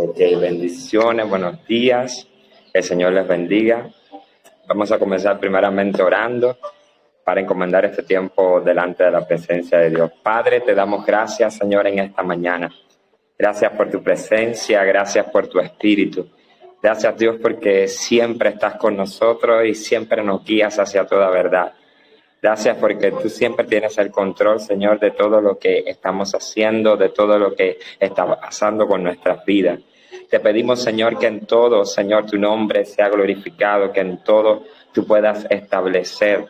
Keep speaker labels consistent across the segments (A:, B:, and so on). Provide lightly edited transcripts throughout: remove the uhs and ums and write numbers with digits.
A: Ok, bendiciones, buenos días, que el Señor les bendiga. Vamos a comenzar primeramente orando para encomendar este tiempo delante de la presencia de Dios. Padre, te damos gracias, Señor, en esta mañana. Gracias por tu presencia, gracias por tu espíritu. Gracias, Dios, porque siempre estás con nosotros y siempre nos guías hacia toda verdad. Gracias porque tú siempre tienes el control, Señor, de todo lo que estamos haciendo, de todo lo que está pasando con nuestras vidas. Te pedimos, Señor, que en todo, Señor, tu nombre sea glorificado, que en todo tú puedas establecer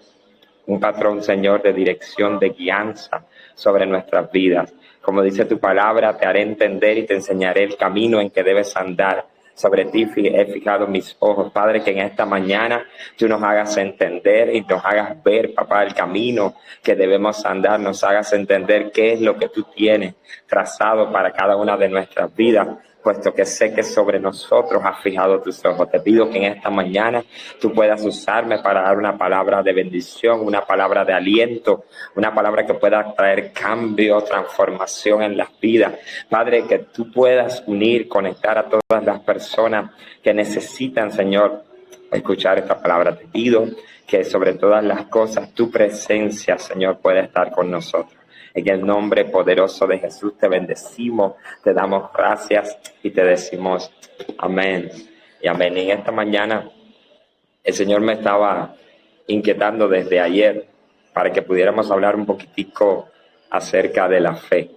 A: un patrón, Señor, de dirección, de guianza sobre nuestras vidas. Como dice tu palabra, te haré entender y te enseñaré el camino en que debes andar. Sobre ti he fijado mis ojos, Padre, que en esta mañana tú nos hagas entender y nos hagas ver, papá, el camino que debemos andar, nos hagas entender qué es lo que tú tienes trazado para cada una de nuestras vidas, puesto que sé que sobre nosotros has fijado tus ojos. Te pido que en esta mañana tú puedas usarme para dar una palabra de bendición, una palabra de aliento, una palabra que pueda traer cambio, transformación en las vidas. Padre, que tú puedas unir, conectar a todas las personas que necesitan, Señor, escuchar esta palabra. Te pido que sobre todas las cosas tu presencia, Señor, pueda estar con nosotros. En el nombre poderoso de Jesús te bendecimos, te damos gracias y te decimos amén y amén. Y en esta mañana el Señor me estaba inquietando desde ayer para que pudiéramos hablar un poquitico acerca de la fe.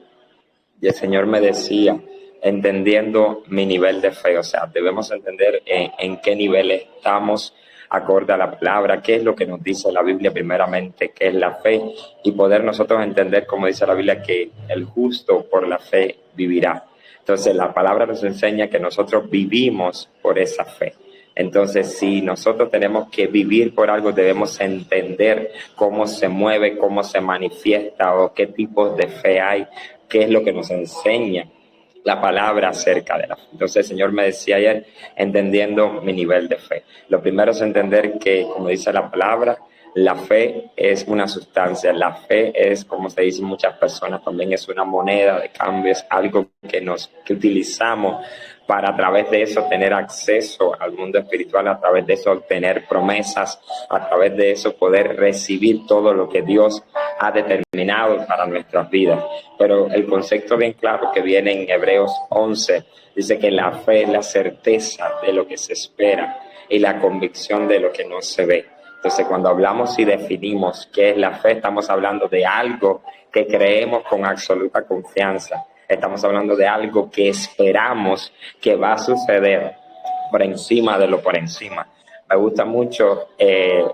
A: Y el Señor me decía, entendiendo mi nivel de fe, o sea, debemos entender en qué nivel estamos acorde a la palabra, qué es lo que nos dice la Biblia primeramente, qué es la fe, y poder nosotros entender, como dice la Biblia, que el justo por la fe vivirá. Entonces la palabra nos enseña que nosotros vivimos por esa fe. Entonces, si nosotros tenemos que vivir por algo, debemos entender cómo se mueve, cómo se manifiesta o qué tipos de fe hay, qué es lo que nos enseña la palabra acerca de la fe. Entonces el Señor me decía ayer, entendiendo mi nivel de fe. Lo primero es entender que, como dice la palabra, la fe es una sustancia. La fe es, como se dice muchas personas, también es una moneda de cambio, es algo que utilizamos para a través de eso tener acceso al mundo espiritual, a través de eso obtener promesas, a través de eso poder recibir todo lo que Dios ha determinado para nuestras vidas. Pero el concepto bien claro que viene en Hebreos 11, dice que la fe es la certeza de lo que se espera y la convicción de lo que no se ve. Entonces, cuando hablamos y definimos qué es la fe, estamos hablando de algo que creemos con absoluta confianza. Estamos hablando de algo que esperamos que va a suceder por encima de lo por encima. Me gusta mucho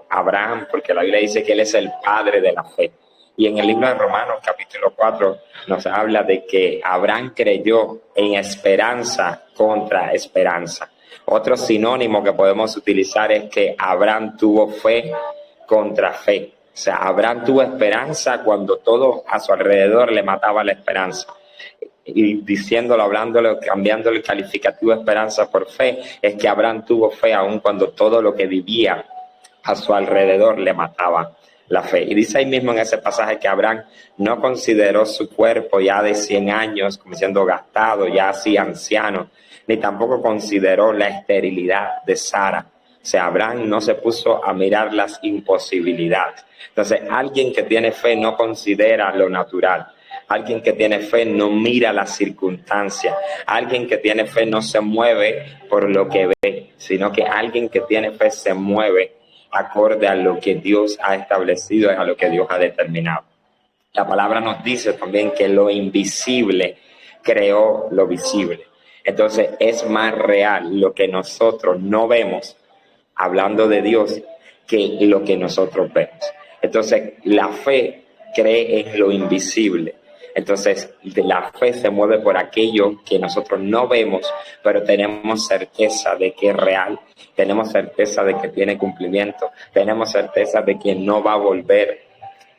A: Abraham, porque la Biblia dice que él es el padre de la fe. Y en el libro de Romanos, capítulo 4, nos habla de que Abraham creyó en esperanza contra esperanza. Otro sinónimo que podemos utilizar es que Abraham tuvo fe contra fe. O sea, Abraham tuvo esperanza cuando todo a su alrededor le mataba la esperanza. Y diciéndolo, hablándolo, cambiando el calificativo esperanza por fe, es que Abraham tuvo fe aun cuando todo lo que vivía a su alrededor le mataba la fe. Y dice ahí mismo en ese pasaje que Abraham no consideró su cuerpo ya de 100 años como siendo gastado, ya así anciano, ni tampoco consideró la esterilidad de Sara. O sea, Abraham no se puso a mirar las imposibilidades. Entonces, alguien que tiene fe no considera lo natural. Alguien que tiene fe no mira las circunstancias. Alguien que tiene fe no se mueve por lo que ve, sino que alguien que tiene fe se mueve acorde a lo que Dios ha establecido y a lo que Dios ha determinado. La palabra nos dice también que lo invisible creó lo visible. Entonces es más real lo que nosotros no vemos, hablando de Dios, que lo que nosotros vemos. Entonces la fe cree en lo invisible. Entonces la fe se mueve por aquello que nosotros no vemos, pero tenemos certeza de que es real, tenemos certeza de que tiene cumplimiento, tenemos certeza de que no va a volver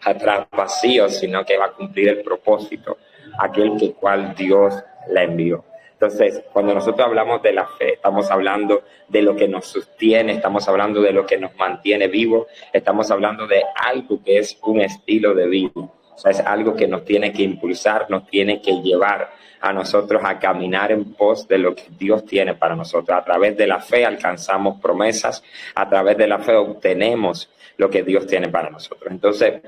A: atrás vacío, sino que va a cumplir el propósito, aquel que cual Dios la envió. Entonces, cuando nosotros hablamos de la fe, estamos hablando de lo que nos sostiene, estamos hablando de lo que nos mantiene vivos, estamos hablando de algo que es un estilo de vida. O sea, es algo que nos tiene que impulsar, nos tiene que llevar a nosotros a caminar en pos de lo que Dios tiene para nosotros. A través de la fe alcanzamos promesas, a través de la fe obtenemos lo que Dios tiene para nosotros. Entonces,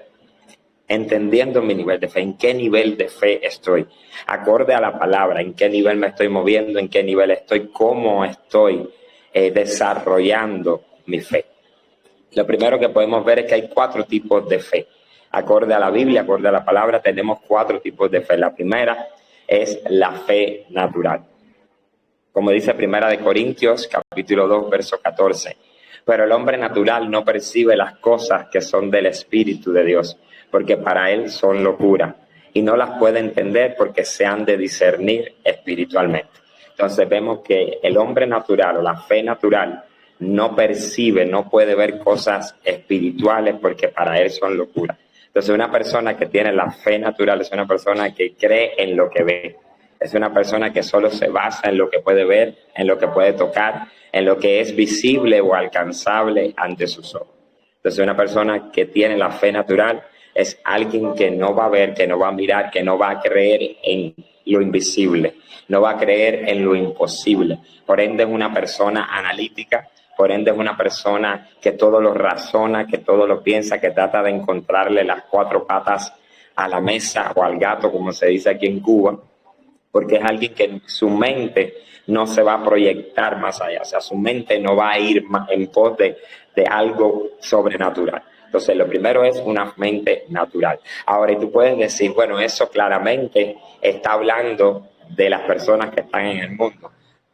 A: entendiendo mi nivel de fe, en qué nivel de fe estoy, acorde a la palabra, en qué nivel me estoy moviendo, en qué nivel estoy, cómo estoy desarrollando mi fe. Lo primero que podemos ver es que hay 4 tipos de fe. Acorde a la Biblia, acorde a la palabra, tenemos 4 tipos de fe. La primera es la fe natural. Como dice Primera de Corintios, capítulo 2, verso 14. Pero el hombre natural no percibe las cosas que son del Espíritu de Dios, porque para él son locura, y no las puede entender porque se han de discernir espiritualmente. Entonces vemos que el hombre natural o la fe natural no percibe, no puede ver cosas espirituales porque para él son locura. Entonces una persona que tiene la fe natural es una persona que cree en lo que ve. Es una persona que solo se basa en lo que puede ver, en lo que puede tocar, en lo que es visible o alcanzable ante sus ojos. Entonces una persona que tiene la fe natural es alguien que no va a ver, que no va a mirar, que no va a creer en lo invisible, no va a creer en lo imposible. Por ende es una persona analítica, por ende es una persona que todo lo razona, que todo lo piensa, que trata de encontrarle las 4 patas a la mesa o al gato, como se dice aquí en Cuba, porque es alguien que su mente no se va a proyectar más allá, o sea, su mente no va a ir en pos de algo sobrenatural. Entonces, lo primero es una mente natural. Ahora, y tú puedes decir, bueno, eso claramente está hablando de las personas que están en el mundo.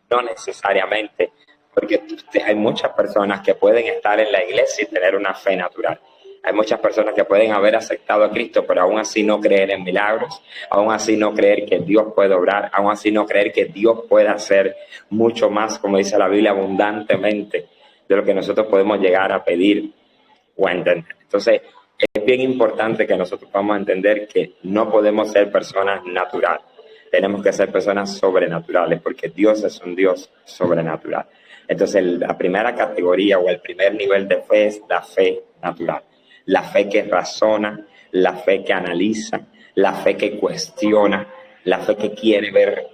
A: No necesariamente, porque hay muchas personas que pueden estar en la iglesia y tener una fe natural. Hay muchas personas que pueden haber aceptado a Cristo, pero aún así no creer en milagros, aún así no creer que Dios puede obrar, aún así no creer que Dios puede hacer mucho más, como dice la Biblia, abundantemente de lo que nosotros podemos llegar a pedir o a entender. Entonces, es bien importante que nosotros podamos entender que no podemos ser personas naturales. Tenemos que ser personas sobrenaturales, porque Dios es un Dios sobrenatural. Entonces, la primera categoría o el primer nivel de fe es la fe natural. La fe que razona, la fe que analiza, la fe que cuestiona, la fe que quiere ver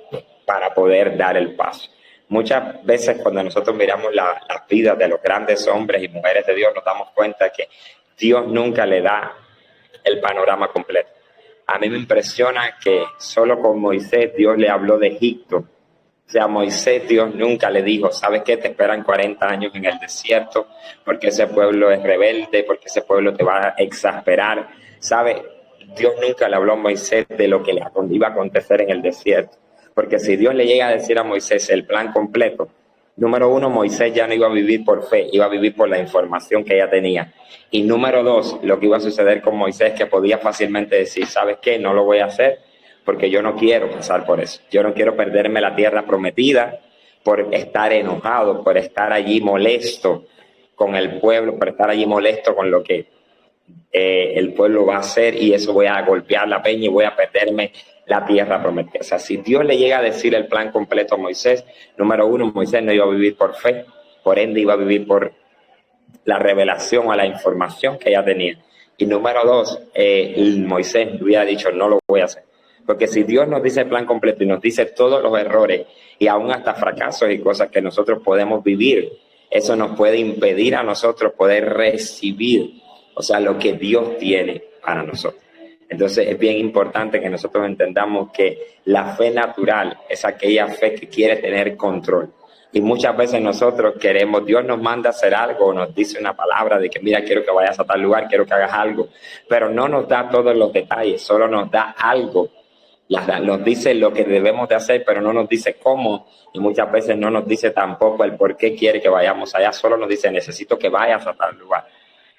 A: para poder dar el paso. Muchas veces cuando nosotros miramos las vidas de los grandes hombres y mujeres de Dios, nos damos cuenta que Dios nunca le da el panorama completo. A mí me impresiona que solo con Moisés Dios le habló de Egipto. O sea, a Moisés Dios nunca le dijo, ¿sabes qué? Te esperan 40 años en el desierto porque ese pueblo es rebelde, porque ese pueblo te va a exasperar. ¿Sabes? Dios nunca le habló a Moisés de lo que le iba a acontecer en el desierto. Porque si Dios le llega a decir a Moisés el plan completo, número 1, Moisés ya no iba a vivir por fe, iba a vivir por la información que ella tenía. Y número 2, lo que iba a suceder con Moisés, que podía fácilmente decir, ¿sabes qué? No lo voy a hacer porque yo no quiero pasar por eso. Yo no quiero perderme la tierra prometida por estar enojado, por estar allí molesto con el pueblo, por estar allí molesto con lo que el pueblo va a hacer, y eso voy a golpear la peña y voy a perderme la tierra prometida. O sea, si Dios le llega a decir el plan completo a Moisés, número 1, Moisés no iba a vivir por fe, por ende iba a vivir por la revelación o la información que ella tenía. Y número 2, Moisés hubiera dicho, no lo voy a hacer. Porque si Dios nos dice el plan completo y nos dice todos los errores y aún hasta fracasos y cosas que nosotros podemos vivir, eso nos puede impedir a nosotros poder recibir, o sea, lo que Dios tiene para nosotros. Entonces es bien importante que nosotros entendamos que la fe natural es aquella fe que quiere tener control. Y muchas veces nosotros queremos, Dios nos manda a hacer algo, nos dice una palabra de que mira, quiero que vayas a tal lugar, quiero que hagas algo, pero no nos da todos los detalles, solo nos da algo. Nos dice lo que debemos de hacer, pero no nos dice cómo, y muchas veces no nos dice tampoco el por qué quiere que vayamos allá, solo nos dice necesito que vayas a tal lugar.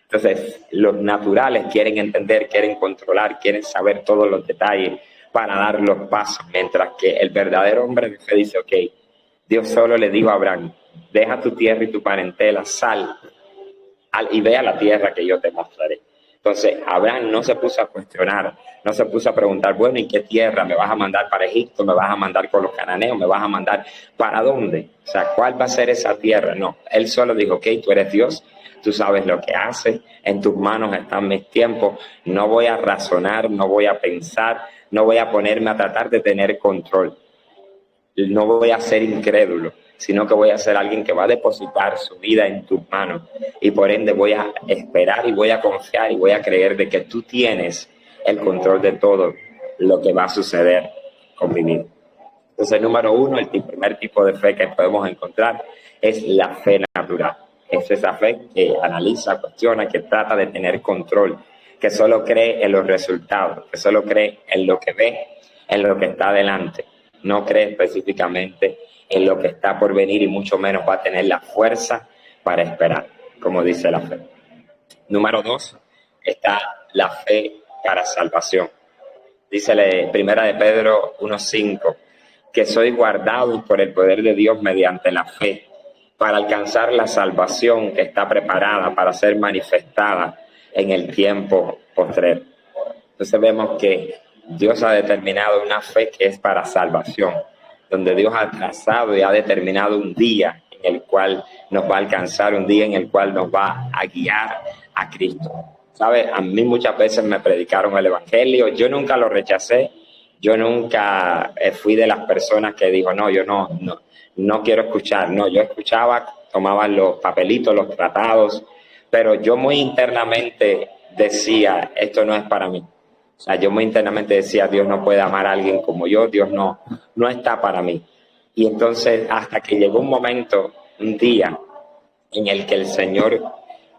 A: Entonces, los naturales quieren entender, quieren controlar, quieren saber todos los detalles para dar los pasos, mientras que el verdadero hombre de fe dice, ok, Dios solo le dijo a Abraham, deja tu tierra y tu parentela, sal y ve a la tierra que yo te mostraré. Entonces, Abraham no se puso a cuestionar, no se puso a preguntar, bueno, ¿y qué tierra? ¿Me vas a mandar para Egipto? ¿Me vas a mandar con los cananeos? ¿Me vas a mandar para dónde? O sea, ¿cuál va a ser esa tierra? No, él solo dijo, ok, tú eres Dios, tú sabes lo que haces, en tus manos están mis tiempos, no voy a razonar, no voy a pensar, no voy a ponerme a tratar de tener control. No voy a ser incrédulo, sino que voy a ser alguien que va a depositar su vida en tus manos y por ende voy a esperar y voy a confiar y voy a creer de que tú tienes el control de todo lo que va a suceder con mi vida. Entonces, número uno, el primer tipo de fe que podemos encontrar es la fe natural. Es esa fe que analiza, cuestiona, que trata de tener control, que solo cree en los resultados, que solo cree en lo que ve, en lo que está delante. No cree específicamente en lo que está por venir y mucho menos va a tener la fuerza para esperar, como dice la fe. Número dos, está la fe para salvación. Dice la primera de Pedro 1:5, que soy guardado por el poder de Dios mediante la fe, para alcanzar la salvación que está preparada para ser manifestada en el tiempo postrero. Entonces vemos que Dios ha determinado una fe que es para salvación, donde Dios ha trazado y ha determinado un día en el cual nos va a alcanzar, un día en el cual nos va a guiar a Cristo. ¿Sabe? A mí muchas veces me predicaron el evangelio, yo nunca lo rechacé, yo nunca fui de las personas que dijo, no, yo no quiero escuchar. No, yo escuchaba, tomaba los papelitos, los tratados, pero yo muy internamente decía, esto no es para mí. O sea, yo muy internamente decía, Dios no puede amar a alguien como yo, Dios no está para mí. Y entonces, hasta que llegó un momento, un día, en el que el Señor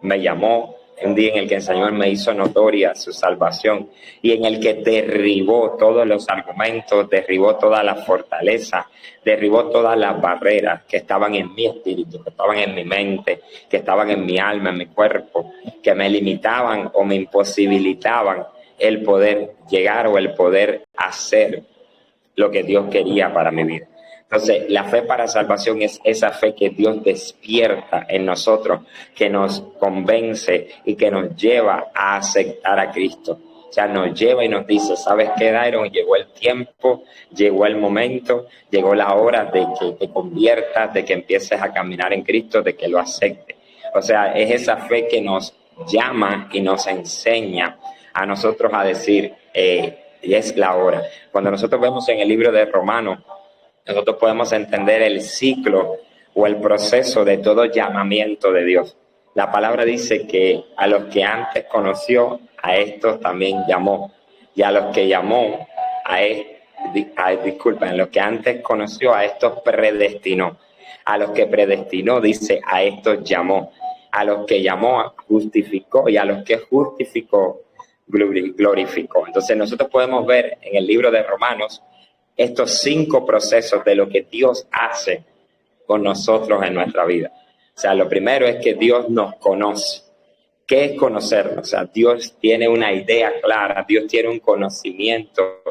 A: me llamó, un día en el que el Señor me hizo notoria su salvación y en el que derribó todos los argumentos, derribó toda la fortaleza, derribó todas las barreras que estaban en mi espíritu, que estaban en mi mente, que estaban en mi alma, en mi cuerpo, que me limitaban o me imposibilitaban el poder llegar o el poder hacer lo que Dios quería para mi vida. Entonces, la fe para salvación es esa fe que Dios despierta en nosotros, que nos convence y que nos lleva a aceptar a Cristo. O sea, nos lleva y nos dice, ¿sabes qué, Dairon? Llegó el tiempo, llegó el momento, llegó la hora de que te conviertas, de que empieces a caminar en Cristo, de que lo aceptes. O sea, es esa fe que nos llama y nos enseña a nosotros a decir, y es la hora. Cuando nosotros vemos en el libro de Romanos, nosotros podemos entender el ciclo o el proceso de todo llamamiento de Dios. La palabra dice que a los que antes conoció, a estos también llamó. Y a los que llamó, en los que antes conoció, a estos predestinó. A los que predestinó, dice, a estos llamó. A los que llamó, justificó. Y a los que justificó, glorificó. Entonces nosotros podemos ver en el libro de Romanos estos 5 procesos de lo que Dios hace con nosotros en nuestra vida. O sea, lo primero es que Dios nos conoce. ¿Qué es conocernos? O sea, Dios tiene una idea clara, Dios tiene un conocimiento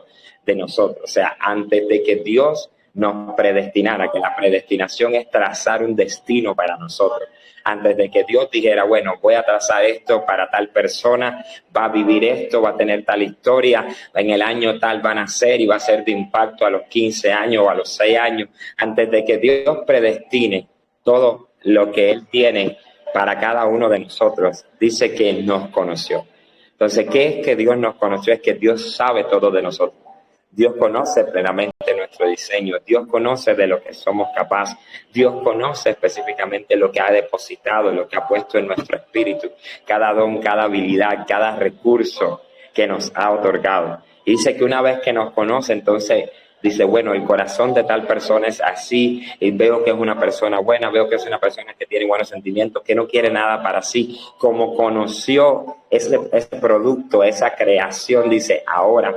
A: de nosotros. O sea, antes de que Dios nos predestinara, que la predestinación es trazar un destino para nosotros. Antes de que Dios dijera, bueno, voy a trazar esto para tal persona, va a vivir esto, va a tener tal historia, en el año tal va a nacer y va a ser de impacto a los 15 años o a los 6 años. Antes de que Dios predestine todo lo que Él tiene para cada uno de nosotros, dice que nos conoció. Entonces, ¿qué es que Dios nos conoció? Es que Dios sabe todo de nosotros. Dios conoce plenamente nuestro diseño, Dios conoce de lo que somos capaces, Dios conoce específicamente lo que ha depositado, lo que ha puesto en nuestro espíritu, cada don, cada habilidad, cada recurso que nos ha otorgado. Y dice que una vez que nos conoce, entonces dice, bueno, el corazón de tal persona es así, y veo que es una persona buena, veo que es una persona que tiene buenos sentimientos, que no quiere nada para sí. Como conoció ese producto, esa creación, dice, ahora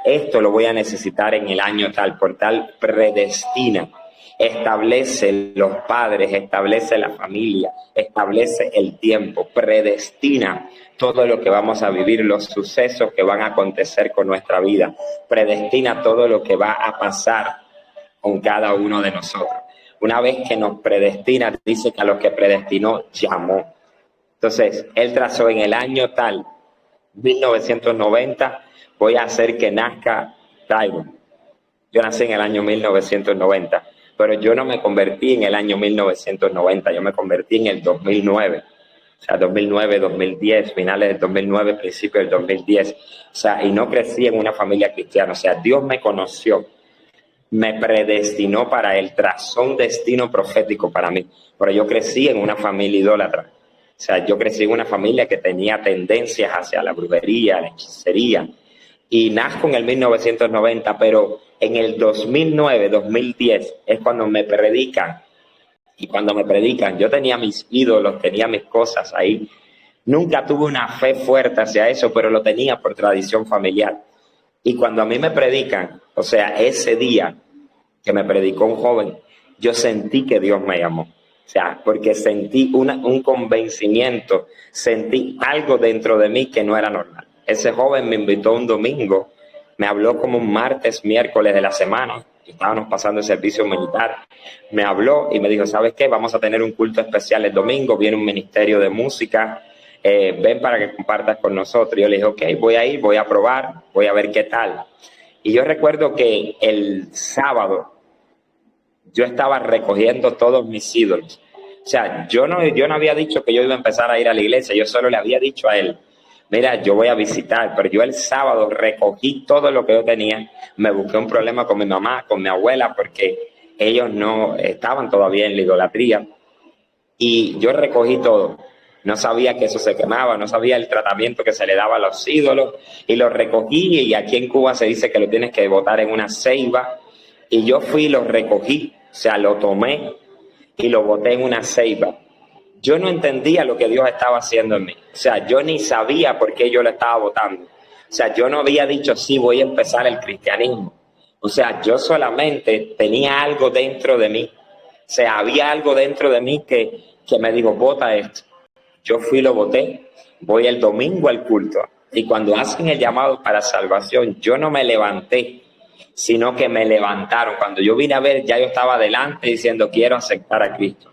A: esto lo voy a necesitar en el año tal, por tal predestina. Establece los padres, establece la familia, establece el tiempo, predestina todo lo que vamos a vivir, los sucesos que van a acontecer con nuestra vida, predestina todo lo que va a pasar con cada uno de nosotros. Una vez que nos predestina, dice que a los que predestinó llamó. Entonces, Él trazó en el año tal 1990 voy a hacer que nazca Tyron. Yo nací en el año 1990, pero yo no me convertí en el año 1990, yo me convertí en el 2009. O sea, 2009, 2010, finales del 2009, principios del 2010. O sea, y no crecí en una familia cristiana. O sea, Dios me conoció, me predestinó para Él, trazó un destino profético para mí. Pero yo crecí en una familia idólatra. O sea, yo crecí en una familia que tenía tendencias hacia la brujería, la hechicería. Y nazco en el 1990, pero en el 2009, 2010 es cuando me predican. Y cuando me predican, yo tenía mis ídolos, tenía mis cosas ahí. Nunca tuve una fe fuerte hacia eso, pero lo tenía por tradición familiar. Y cuando a mí me predican, o sea, ese día que me predicó un joven, yo sentí que Dios me llamó. O sea, porque sentí un convencimiento, sentí algo dentro de mí que no era normal. Ese joven me invitó un domingo, me habló como un martes, miércoles de la semana, estábamos pasando el servicio militar, me habló y me dijo, ¿sabes qué? Vamos a tener un culto especial el domingo, viene un ministerio de música, ven para que compartas con nosotros. Yo le dije, ok, voy a ir, voy a probar, voy a ver qué tal. Y yo recuerdo que el sábado yo estaba recogiendo todos mis ídolos. O sea, yo no había dicho que yo iba a empezar a ir a la iglesia, yo solo le había dicho a él, mira, yo voy a visitar, pero yo el sábado recogí todo lo que yo tenía, me busqué un problema con mi mamá, con mi abuela, porque ellos no estaban todavía en la idolatría, y yo recogí todo. No sabía que eso se quemaba, no sabía el tratamiento que se le daba a los ídolos, y lo recogí, y aquí en Cuba se dice que lo tienes que botar en una ceiba, y yo fui y lo recogí, o sea, lo tomé y lo boté en una ceiba. Yo no entendía lo que Dios estaba haciendo en mí. O sea, yo ni sabía por qué yo lo estaba botando. O sea, yo no había dicho, sí, voy a empezar el cristianismo. O sea, yo solamente tenía algo dentro de mí. O sea, había algo dentro de mí que me dijo, bota esto. Yo fui y lo boté. Voy el domingo al culto. Y cuando hacen el llamado para salvación, yo no me levanté, sino que me levantaron. Cuando yo vine a ver, ya yo estaba adelante diciendo, quiero aceptar a Cristo.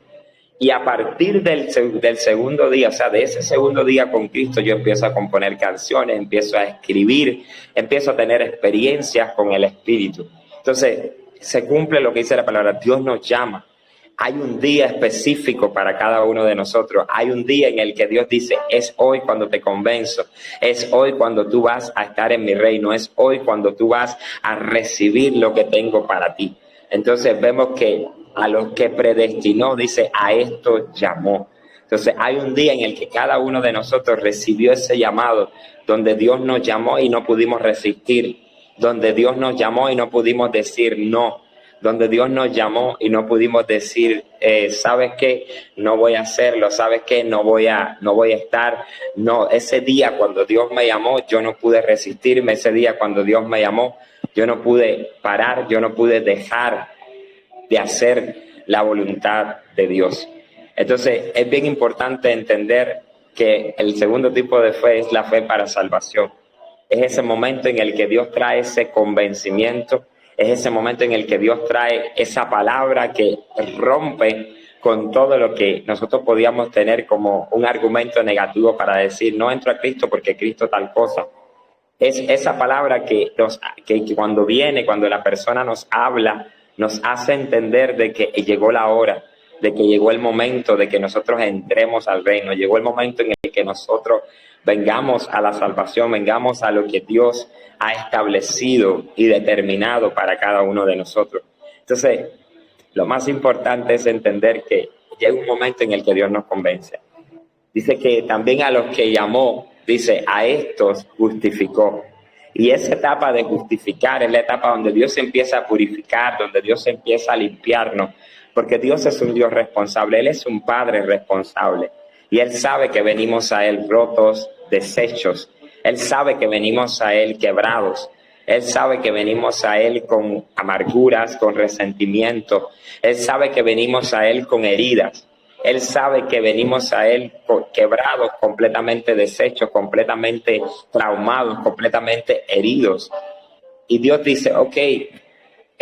A: Y a partir del segundo día, o sea, de ese segundo día con Cristo, yo empiezo a componer canciones, empiezo a escribir, empiezo a tener experiencias con el Espíritu. Entonces, se cumple lo que dice la palabra, Dios nos llama. Hay un día específico para cada uno de nosotros. Hay un día en el que Dios dice, es hoy cuando te convenzo, es hoy cuando tú vas a estar en mi reino, es hoy cuando tú vas a recibir lo que tengo para ti. Entonces vemos que a los que predestinó, dice, a esto llamó. Entonces hay un día en el que cada uno de nosotros recibió ese llamado, donde Dios nos llamó y no pudimos resistir, donde Dios nos llamó y no pudimos decir no, donde Dios nos llamó y no pudimos decir, ¿sabes qué? No voy a hacerlo, ¿sabes qué? No voy a estar. No, ese día cuando Dios me llamó, yo no pude resistirme. Ese día cuando Dios me llamó, yo no pude parar, yo no pude dejar de hacer la voluntad de Dios. Entonces, es bien importante entender que el segundo tipo de fe es la fe para salvación. Es ese momento en el que Dios trae ese convencimiento, es ese momento en el que Dios trae esa palabra que rompe con todo lo que nosotros podíamos tener como un argumento negativo para decir, no entro a Cristo porque Cristo tal cosa. Es esa palabra que cuando viene, cuando la persona nos habla, nos hace entender de que llegó la hora, de que llegó el momento de que nosotros entremos al reino, llegó el momento en el que nosotros vengamos a la salvación, vengamos a lo que Dios ha establecido y determinado para cada uno de nosotros. Entonces, lo más importante es entender que llega un momento en el que Dios nos convence. Dice que también a los que llamó, dice, a estos justificó. Y esa etapa de justificar es la etapa donde Dios empieza a purificar, donde Dios empieza a limpiarnos, porque Dios es un Dios responsable, Él es un Padre responsable. Y Él sabe que venimos a Él rotos, deshechos. Él sabe que venimos a Él quebrados. Él sabe que venimos a Él con amarguras, con resentimiento. Él sabe que venimos a Él con heridas. Él sabe que venimos a Él quebrados, completamente deshechos, completamente traumados, completamente heridos. Y Dios dice, ok,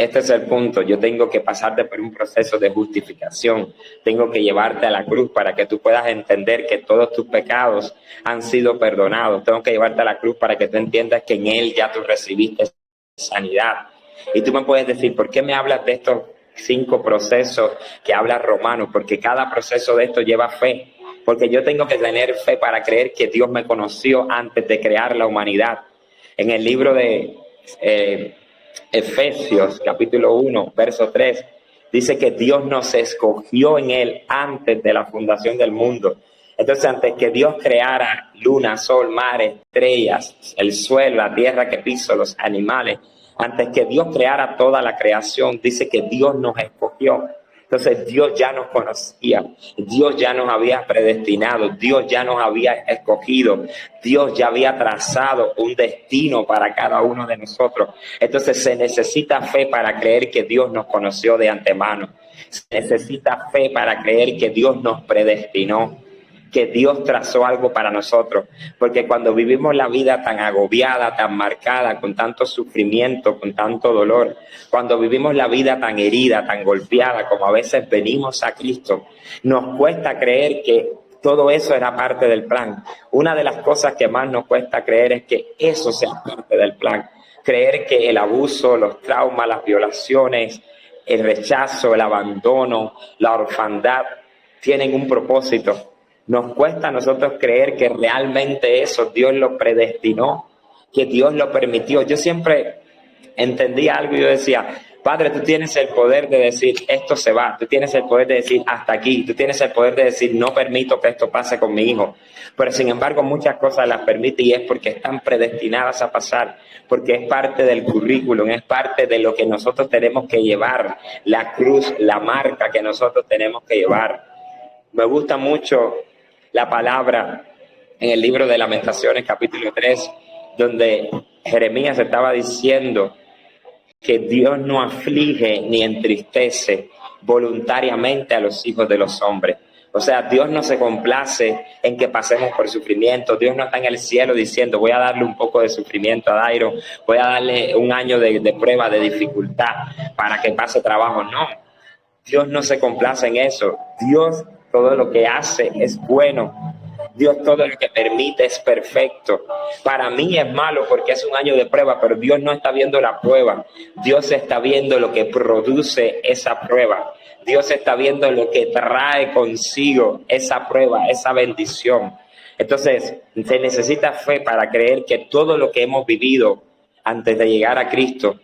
A: Este es el punto. Yo tengo que pasarte por un proceso de justificación. Tengo que llevarte a la cruz para que tú puedas entender que todos tus pecados han sido perdonados. Tengo que llevarte a la cruz para que tú entiendas que en Él ya tú recibiste sanidad. Y tú me puedes decir, ¿por qué me hablas de estos 5 procesos que habla Romanos? Porque cada proceso de esto lleva fe. Porque yo tengo que tener fe para creer que Dios me conoció antes de crear la humanidad. En el libro de Efesios, capítulo 1, verso 3, dice que Dios nos escogió en Él antes de la fundación del mundo. Entonces, antes que Dios creara luna, sol, mares, estrellas, el suelo, la tierra que piso, los animales, antes que Dios creara toda la creación, dice que Dios nos escogió. Entonces Dios ya nos conocía, Dios ya nos había predestinado, Dios ya nos había escogido, Dios ya había trazado un destino para cada uno de nosotros. Entonces se necesita fe para creer que Dios nos conoció de antemano. Se necesita fe para creer que Dios nos predestinó, que Dios trazó algo para nosotros, porque cuando vivimos la vida tan agobiada, tan marcada, con tanto sufrimiento, con tanto dolor, cuando vivimos la vida tan herida, tan golpeada, como a veces venimos a Cristo, nos cuesta creer que todo eso era parte del plan. Una de las cosas que más nos cuesta creer es que eso sea parte del plan. Creer que el abuso, los traumas, las violaciones, el rechazo, el abandono, la orfandad tienen un propósito. Nos cuesta a nosotros creer que realmente eso Dios lo predestinó, que Dios lo permitió. Yo siempre entendía algo y yo decía, Padre, tú tienes el poder de decir esto se va, tú tienes el poder de decir hasta aquí, tú tienes el poder de decir no permito que esto pase con mi hijo. Pero sin embargo muchas cosas las permite y es porque están predestinadas a pasar, porque es parte del currículum, es parte de lo que nosotros tenemos que llevar, la cruz, la marca que nosotros tenemos que llevar. Me gusta mucho la palabra en el libro de Lamentaciones, capítulo 3, donde Jeremías estaba diciendo que Dios no aflige ni entristece voluntariamente a los hijos de los hombres. O sea, Dios no se complace en que pasemos por sufrimiento. Dios no está en el cielo diciendo, voy a darle un poco de sufrimiento a Dairo, voy a darle un año de prueba, de dificultad para que pase trabajo. No, Dios no se complace en eso. Dios todo lo que hace es bueno. Dios todo lo que permite es perfecto. Para mí es malo porque es un año de prueba, pero Dios no está viendo la prueba. Dios está viendo lo que produce esa prueba. Dios está viendo lo que trae consigo esa prueba, esa bendición. Entonces, se necesita fe para creer que todo lo que hemos vivido antes de llegar a Cristo,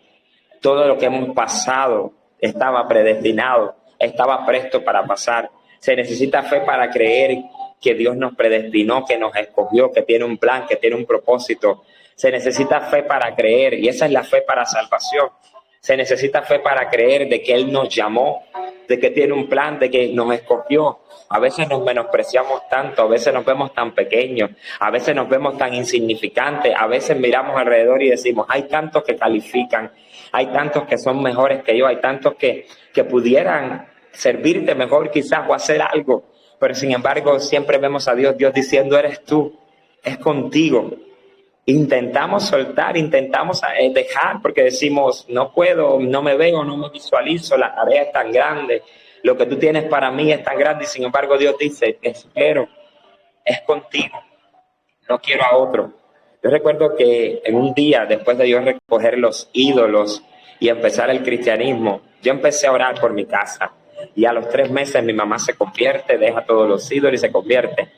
A: todo lo que hemos pasado, estaba predestinado, estaba presto para pasar. Se necesita fe para creer que Dios nos predestinó, que nos escogió, que tiene un plan, que tiene un propósito. Se necesita fe para creer, y esa es la fe para salvación. Se necesita fe para creer de que Él nos llamó, de que tiene un plan, de que nos escogió. A veces nos menospreciamos tanto, a veces nos vemos tan pequeños, a veces nos vemos tan insignificantes, a veces miramos alrededor y decimos, hay tantos que califican, hay tantos que son mejores que yo, hay tantos que pudieran servirte mejor quizás o hacer algo, pero sin embargo siempre vemos a Dios diciendo, eres tú, es contigo. Intentamos soltar, intentamos dejar porque decimos, no puedo, no me veo, no me visualizo, la tarea es tan grande, lo que tú tienes para mí es tan grande y sin embargo Dios dice, te espero, es contigo, no quiero a otro. Yo recuerdo que en un día, después de yo recoger los ídolos y empezar el cristianismo, yo empecé a orar por mi casa. Y a los 3 meses mi mamá se convierte, deja todos los ídolos y se convierte.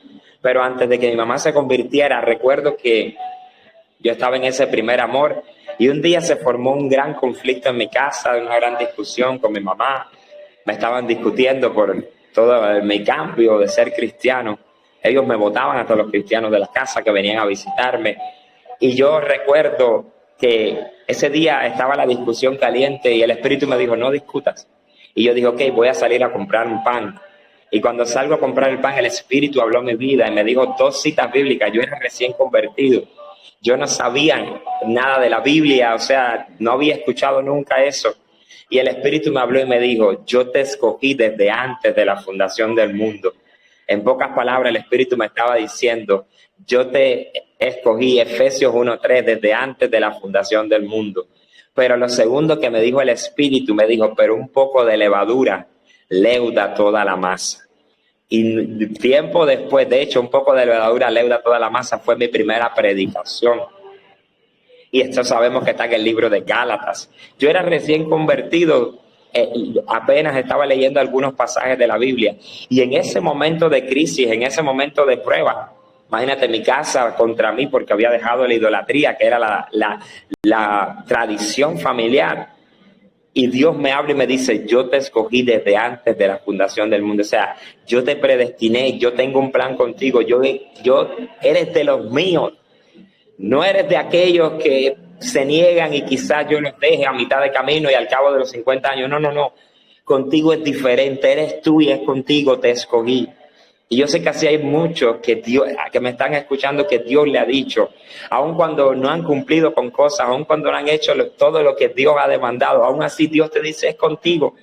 A: Pero antes de que mi mamá se convirtiera, recuerdo que yo estaba en ese primer amor y un día se formó un gran conflicto en mi casa, una gran discusión con mi mamá. Me estaban discutiendo por todo mi cambio de ser cristiano. Ellos me botaban a todos los cristianos de la casa que venían a visitarme. Y yo recuerdo que ese día estaba la discusión caliente y el Espíritu me dijo, no discutas. Y yo dije, ok, voy a salir a comprar un pan. Y cuando salgo a comprar el pan, el Espíritu habló mi vida y me dijo 2 citas bíblicas. Yo era recién convertido. Yo no sabía nada de la Biblia, o sea, no había escuchado nunca eso. Y el Espíritu me habló y me dijo, yo te escogí desde antes de la fundación del mundo. En pocas palabras, el Espíritu me estaba diciendo, yo te escogí, Efesios 1:3, desde antes de la fundación del mundo. Pero lo segundo que me dijo el Espíritu, me dijo, pero un poco de levadura leuda toda la masa. Y tiempo después, de hecho, un poco de levadura leuda toda la masa, fue mi primera predicación. Y esto sabemos que está en el libro de Gálatas. Yo era recién convertido, apenas estaba leyendo algunos pasajes de la Biblia. Y en ese momento de crisis, en ese momento de prueba, imagínate mi casa contra mí porque había dejado la idolatría, que era la tradición familiar. Y Dios me habla y me dice, yo te escogí desde antes de la fundación del mundo. O sea, yo te predestiné, yo tengo un plan contigo, yo eres de los míos. No eres de aquellos que se niegan y quizás yo los deje a mitad de camino y al cabo de los 50 años. No, no, no. Contigo es diferente, eres tú y es contigo, te escogí. Y yo sé que así hay muchos que me están escuchando, que Dios le ha dicho, aun cuando no han cumplido con cosas, aun cuando no han hecho todo lo que Dios ha demandado, aún así Dios te dice es contigo.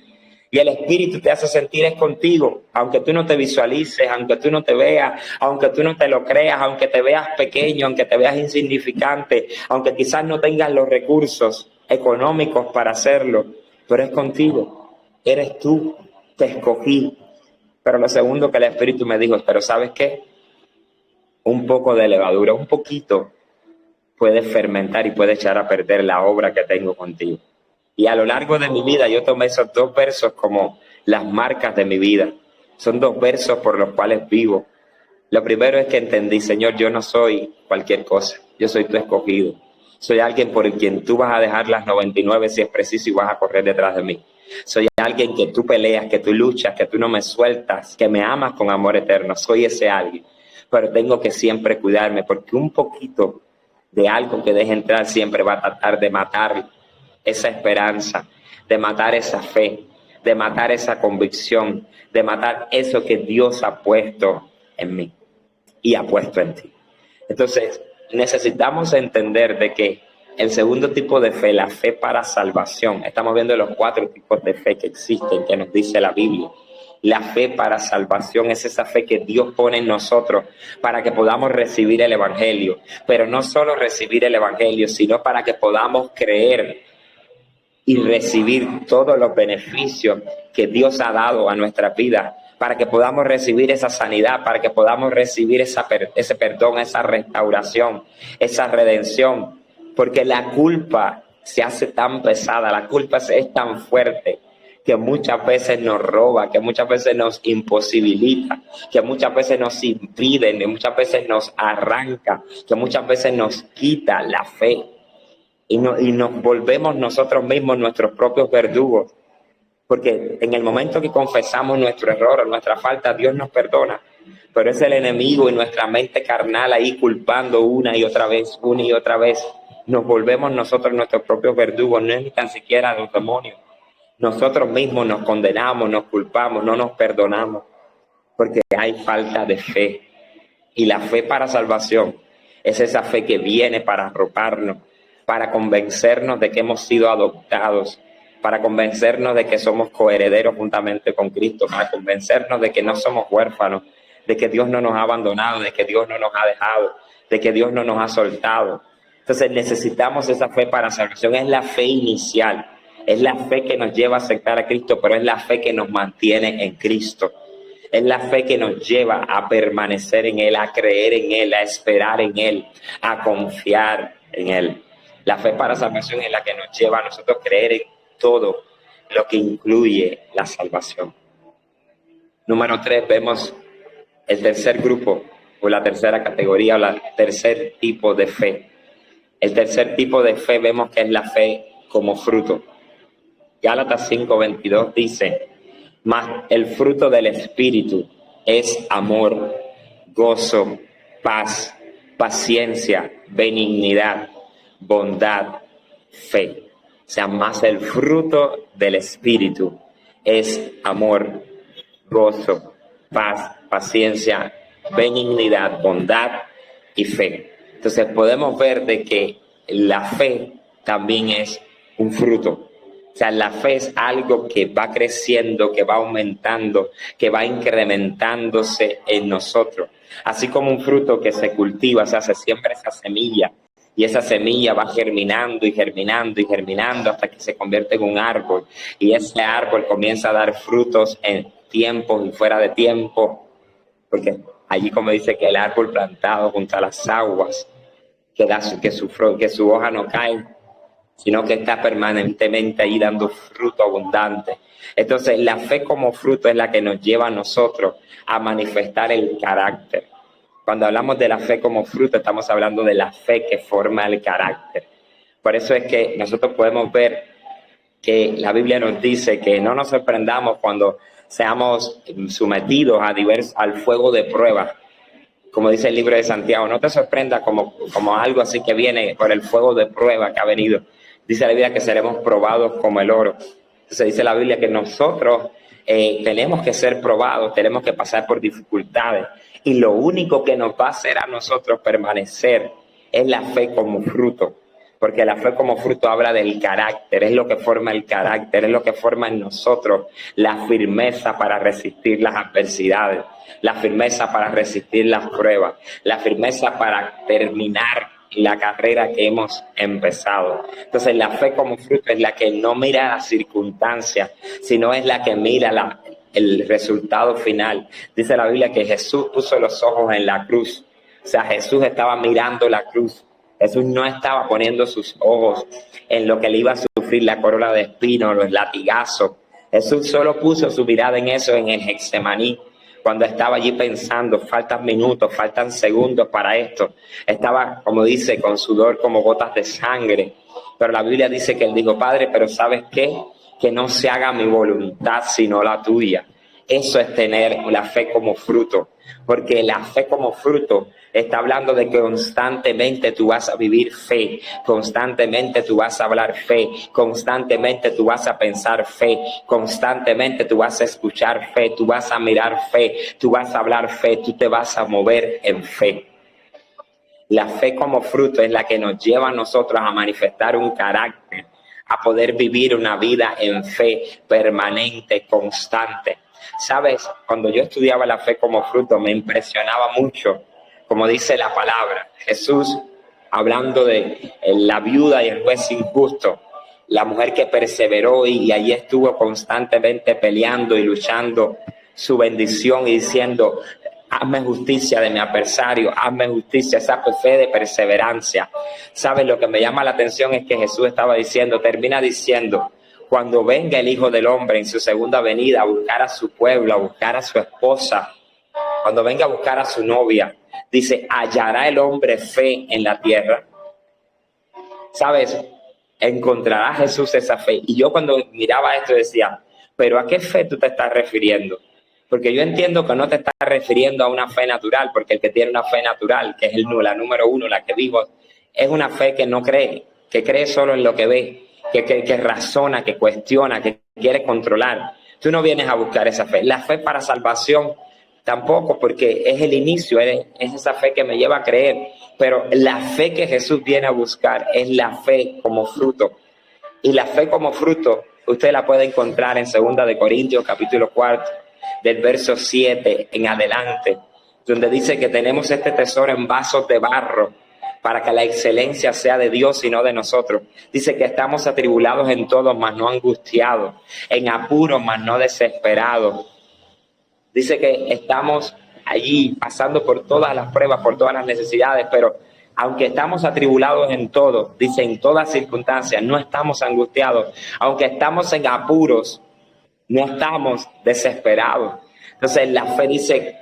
A: Y el Espíritu te hace sentir es contigo, aunque tú no te visualices, aunque tú no te veas, aunque tú no te lo creas, aunque te veas pequeño, aunque te veas insignificante, aunque quizás no tengas los recursos económicos para hacerlo, pero es contigo, eres tú, te escogí. Pero lo segundo que el Espíritu me dijo, pero ¿sabes qué? Un poco de levadura, un poquito, puede fermentar y puede echar a perder la obra que tengo contigo. Y a lo largo de mi vida yo tomé esos dos versos como las marcas de mi vida. Son dos versos por los cuales vivo. Lo primero es que entendí, Señor, yo no soy cualquier cosa. Yo soy tu escogido. Soy alguien por quien tú vas a dejar las 99 si es preciso y vas a correr detrás de mí. Soy alguien que tú peleas, que tú luchas, que tú no me sueltas, que me amas con amor eterno. Soy ese alguien. Pero tengo que siempre cuidarme porque un poquito de algo que deje entrar siempre va a tratar de matar esa esperanza, de matar esa fe, de matar esa convicción, de matar eso que Dios ha puesto en mí y ha puesto en ti. Entonces, necesitamos entender de que el segundo tipo de fe, la fe para salvación, estamos viendo los 4 tipos de fe que existen, que nos dice la Biblia. La fe para salvación es esa fe que Dios pone en nosotros para que podamos recibir el Evangelio, pero no solo recibir el Evangelio, sino para que podamos creer y recibir todos los beneficios que Dios ha dado a nuestra vida, para que podamos recibir esa sanidad, para que podamos recibir ese perdón, esa restauración, esa redención, porque la culpa se hace tan pesada, la culpa es tan fuerte que muchas veces nos roba, que muchas veces nos imposibilita, que muchas veces nos impide, que muchas veces nos arranca, que muchas veces nos quita la fe. Y nos volvemos nosotros mismos nuestros propios verdugos. Porque en el momento que confesamos nuestro error o nuestra falta, Dios nos perdona. Pero es el enemigo y nuestra mente carnal ahí culpando una y otra vez. Nos volvemos nosotros nuestros propios verdugos, no es ni tan siquiera los demonios. Nosotros mismos nos condenamos, nos culpamos, no nos perdonamos. Porque hay falta de fe. Y la fe para salvación es esa fe que viene para arroparnos, para convencernos de que hemos sido adoptados, para convencernos de que somos coherederos juntamente con Cristo, para convencernos de que no somos huérfanos, de que Dios no nos ha abandonado, de que Dios no nos ha dejado, de que Dios no nos ha soltado. Entonces necesitamos esa fe para salvación, es la fe inicial, es la fe que nos lleva a aceptar a Cristo, pero es la fe que nos mantiene en Cristo. Es la fe que nos lleva a permanecer en Él, a creer en Él, a esperar en Él, a confiar en Él. La fe para salvación es la que nos lleva a nosotros creer en todo lo que incluye la salvación. Número 3, vemos el tercer grupo, o la tercera categoría, o el tercer tipo de fe. El tercer tipo de fe vemos que es la fe como fruto. Gálatas 5:22 dice, mas el fruto del Espíritu es amor, gozo, paz, paciencia, benignidad, bondad, fe. O sea, más el fruto del Espíritu es amor, gozo, paz, paciencia, benignidad, bondad y fe. Entonces podemos ver de que la fe también es un fruto. O sea, la fe es algo que va creciendo, que va aumentando, que va incrementándose en nosotros. Así como un fruto que se cultiva, o sea, se siembra esa semilla Y esa semilla va germinando y germinando y germinando hasta que se convierte en un árbol. Y ese árbol comienza a dar frutos en tiempo y fuera de tiempo. Porque allí, como dice, que el árbol plantado junto a las aguas, que su hoja no cae, sino que está permanentemente ahí dando fruto abundante. Entonces, la fe como fruto es la que nos lleva a nosotros a manifestar el carácter. Cuando hablamos de la fe como fruto, estamos hablando de la fe que forma el carácter. Por eso es que nosotros podemos ver que la Biblia nos dice que no nos sorprendamos cuando seamos sometidos al fuego de prueba. Como dice el libro de Santiago, no te sorprenda como algo así que viene por el fuego de prueba que ha venido. Dice la Biblia que seremos probados como el oro. Entonces dice la Biblia que nosotros tenemos que ser probados, tenemos que pasar por dificultades. Y lo único que nos va a hacer a nosotros permanecer es la fe como fruto. Porque la fe como fruto habla del carácter, es lo que forma el carácter, es lo que forma en nosotros la firmeza para resistir las adversidades, la firmeza para resistir las pruebas, la firmeza para terminar la carrera que hemos empezado. Entonces la fe como fruto es la que no mira las circunstancias, sino es la que mira el resultado final. Dice la Biblia que Jesús puso los ojos en la cruz. O sea, Jesús estaba mirando la cruz. Jesús no estaba poniendo sus ojos en lo que le iba a sufrir, la corona de espinos, los latigazos. Jesús solo puso su mirada en eso en el Getsemaní, cuando estaba allí pensando, faltan minutos, faltan segundos para esto. Estaba, como dice, con sudor como gotas de sangre. Pero la Biblia dice que él dijo, Padre, pero ¿sabes qué? Que no se haga mi voluntad sino la tuya. Eso es tener la fe como fruto, porque la fe como fruto está hablando de que constantemente tú vas a vivir fe, constantemente tú vas a hablar fe, constantemente tú vas a pensar fe, constantemente tú vas a escuchar fe, tú vas a mirar fe, tú vas a hablar fe, tú te vas a mover en fe. La fe como fruto es la que nos lleva a nosotros a manifestar un carácter, a poder vivir una vida en fe permanente, constante. ¿Sabes? Cuando yo estudiaba la fe como fruto, me impresionaba mucho, como dice la palabra. Jesús, hablando de la viuda y el juez injusto, la mujer que perseveró y allí estuvo constantemente peleando y luchando su bendición y diciendo, hazme justicia de mi adversario, hazme justicia, esa fe de perseverancia. ¿Sabes? Lo que me llama la atención es que Jesús termina diciendo, cuando venga el Hijo del Hombre en su segunda venida a buscar a su pueblo, a buscar a su esposa, cuando venga a buscar a su novia, dice, ¿hallará el hombre fe en la tierra? ¿Sabes? Encontrará Jesús esa fe. Y yo cuando miraba esto decía, ¿pero a qué fe tú te estás refiriendo? Porque yo entiendo que no te estás refiriendo a una fe natural, porque el que tiene una fe natural, que es la número uno, la que digo, es una fe que no cree, que cree solo en lo que ve, que razona, que cuestiona, que quiere controlar. Tú no vienes a buscar esa fe. La fe para salvación tampoco, porque es el inicio, es esa fe que me lleva a creer. Pero la fe que Jesús viene a buscar es la fe como fruto. Y la fe como fruto, usted la puede encontrar en 2 de Corintios, capítulo 4, del verso 7 en adelante, donde dice que tenemos este tesoro en vasos de barro, para que la excelencia sea de Dios y no de nosotros. Dice que estamos atribulados en todo, mas no angustiados, en apuros, mas no desesperados. Dice que estamos allí pasando por todas las pruebas, por todas las necesidades, pero aunque estamos atribulados en todo, dice en todas circunstancias, no estamos angustiados. Aunque estamos en apuros, no estamos desesperados. Entonces la fe dice,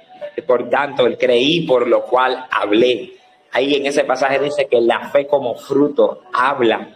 A: por tanto, el creí por lo cual hablé. Ahí en ese pasaje dice que la fe como fruto habla.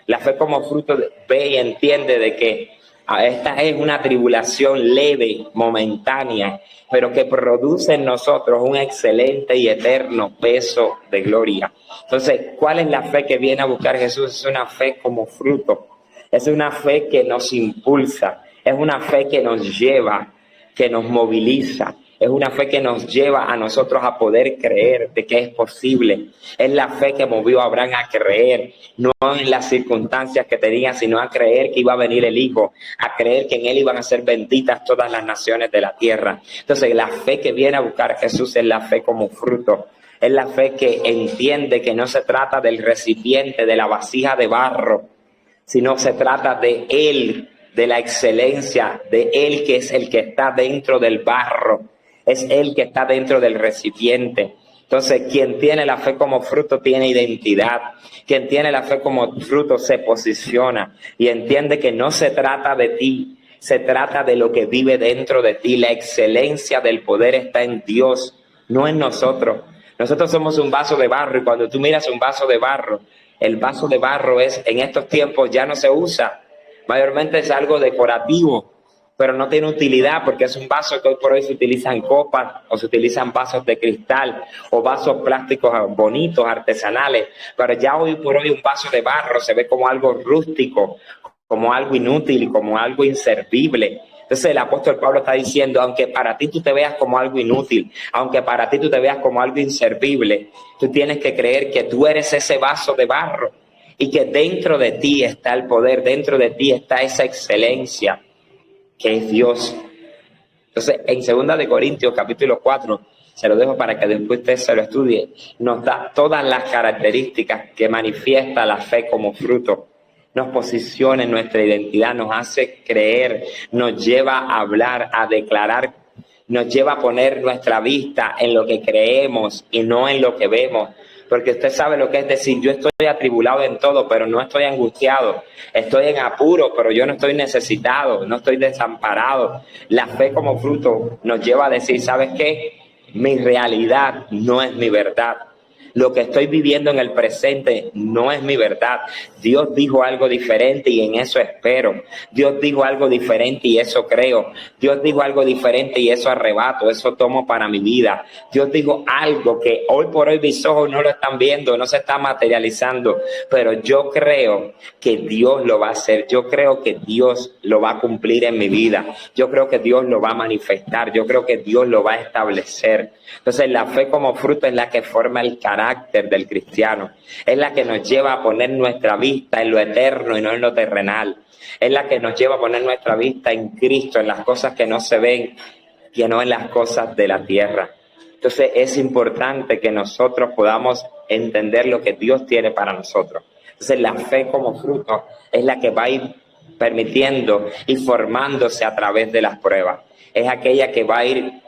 A: La fe como fruto ve y entiende de que esta es una tribulación leve, momentánea, pero que produce en nosotros un excelente y eterno peso de gloria. Entonces, ¿cuál es la fe que viene a buscar Jesús? Es una fe como fruto. Es una fe que nos impulsa. Es una fe que nos lleva, que nos moviliza. Es una fe que nos lleva a nosotros a poder creer de que es posible. Es la fe que movió a Abraham a creer, no en las circunstancias que tenía, sino a creer que iba a venir el Hijo, a creer que en él iban a ser benditas todas las naciones de la tierra. Entonces, la fe que viene a buscar Jesús es la fe como fruto. Es la fe que entiende que no se trata del recipiente, de la vasija de barro, sino se trata de Él, de la excelencia, de Él que es el que está dentro del barro, es Él que está dentro del recipiente. Entonces, quien tiene la fe como fruto tiene identidad. Quien tiene la fe como fruto se posiciona y entiende que no se trata de ti, se trata de lo que vive dentro de ti. La excelencia del poder está en Dios, no en nosotros. Nosotros somos un vaso de barro y cuando tú miras un vaso de barro, el vaso de barro en estos tiempos ya no se usa. Mayormente es algo decorativo, pero no tiene utilidad porque es un vaso que hoy por hoy se utilizan copas o se utilizan vasos de cristal o vasos plásticos bonitos, artesanales, pero ya hoy por hoy un vaso de barro se ve como algo rústico, como algo inútil, como algo inservible. Entonces el apóstol Pablo está diciendo, aunque para ti tú te veas como algo inútil, aunque para ti tú te veas como algo inservible, tú tienes que creer que tú eres ese vaso de barro y que dentro de ti está el poder, dentro de ti está esa excelencia que es Dios. Entonces, en 2 de Corintios, capítulo 4, se lo dejo para que después usted se lo estudie, nos da todas las características que manifiesta la fe como fruto. Nos posiciona en nuestra identidad, nos hace creer, nos lleva a hablar, a declarar, nos lleva a poner nuestra vista en lo que creemos y no en lo que vemos. Porque usted sabe lo que es decir, yo estoy atribulado en todo, pero no estoy angustiado. Estoy en apuro, pero yo no estoy necesitado, no estoy desamparado. La fe como fruto nos lleva a decir, ¿sabes qué? Mi realidad no es mi verdad. Lo que estoy viviendo en el presente no es mi verdad. Dios dijo algo diferente y en eso espero. Dios dijo algo diferente y eso creo. Dios dijo algo diferente y eso arrebato, eso tomo para mi vida. Dios dijo algo que hoy por hoy mis ojos no lo están viendo, no se está materializando, pero yo creo que Dios lo va a hacer. Yo creo que Dios lo va a cumplir en mi vida. Yo creo que Dios lo va a manifestar. Yo creo que Dios lo va a establecer. Entonces la fe como fruto es la que forma el carácter del cristiano, es la que nos lleva a poner nuestra vista en lo eterno y no en lo terrenal, es la que nos lleva a poner nuestra vista en Cristo, en las cosas que no se ven, que no en las cosas de la tierra. Entonces es importante que nosotros podamos entender lo que Dios tiene para nosotros. Entonces la fe como fruto es la que va a ir permitiendo y formándose a través de las pruebas, es aquella que va a ir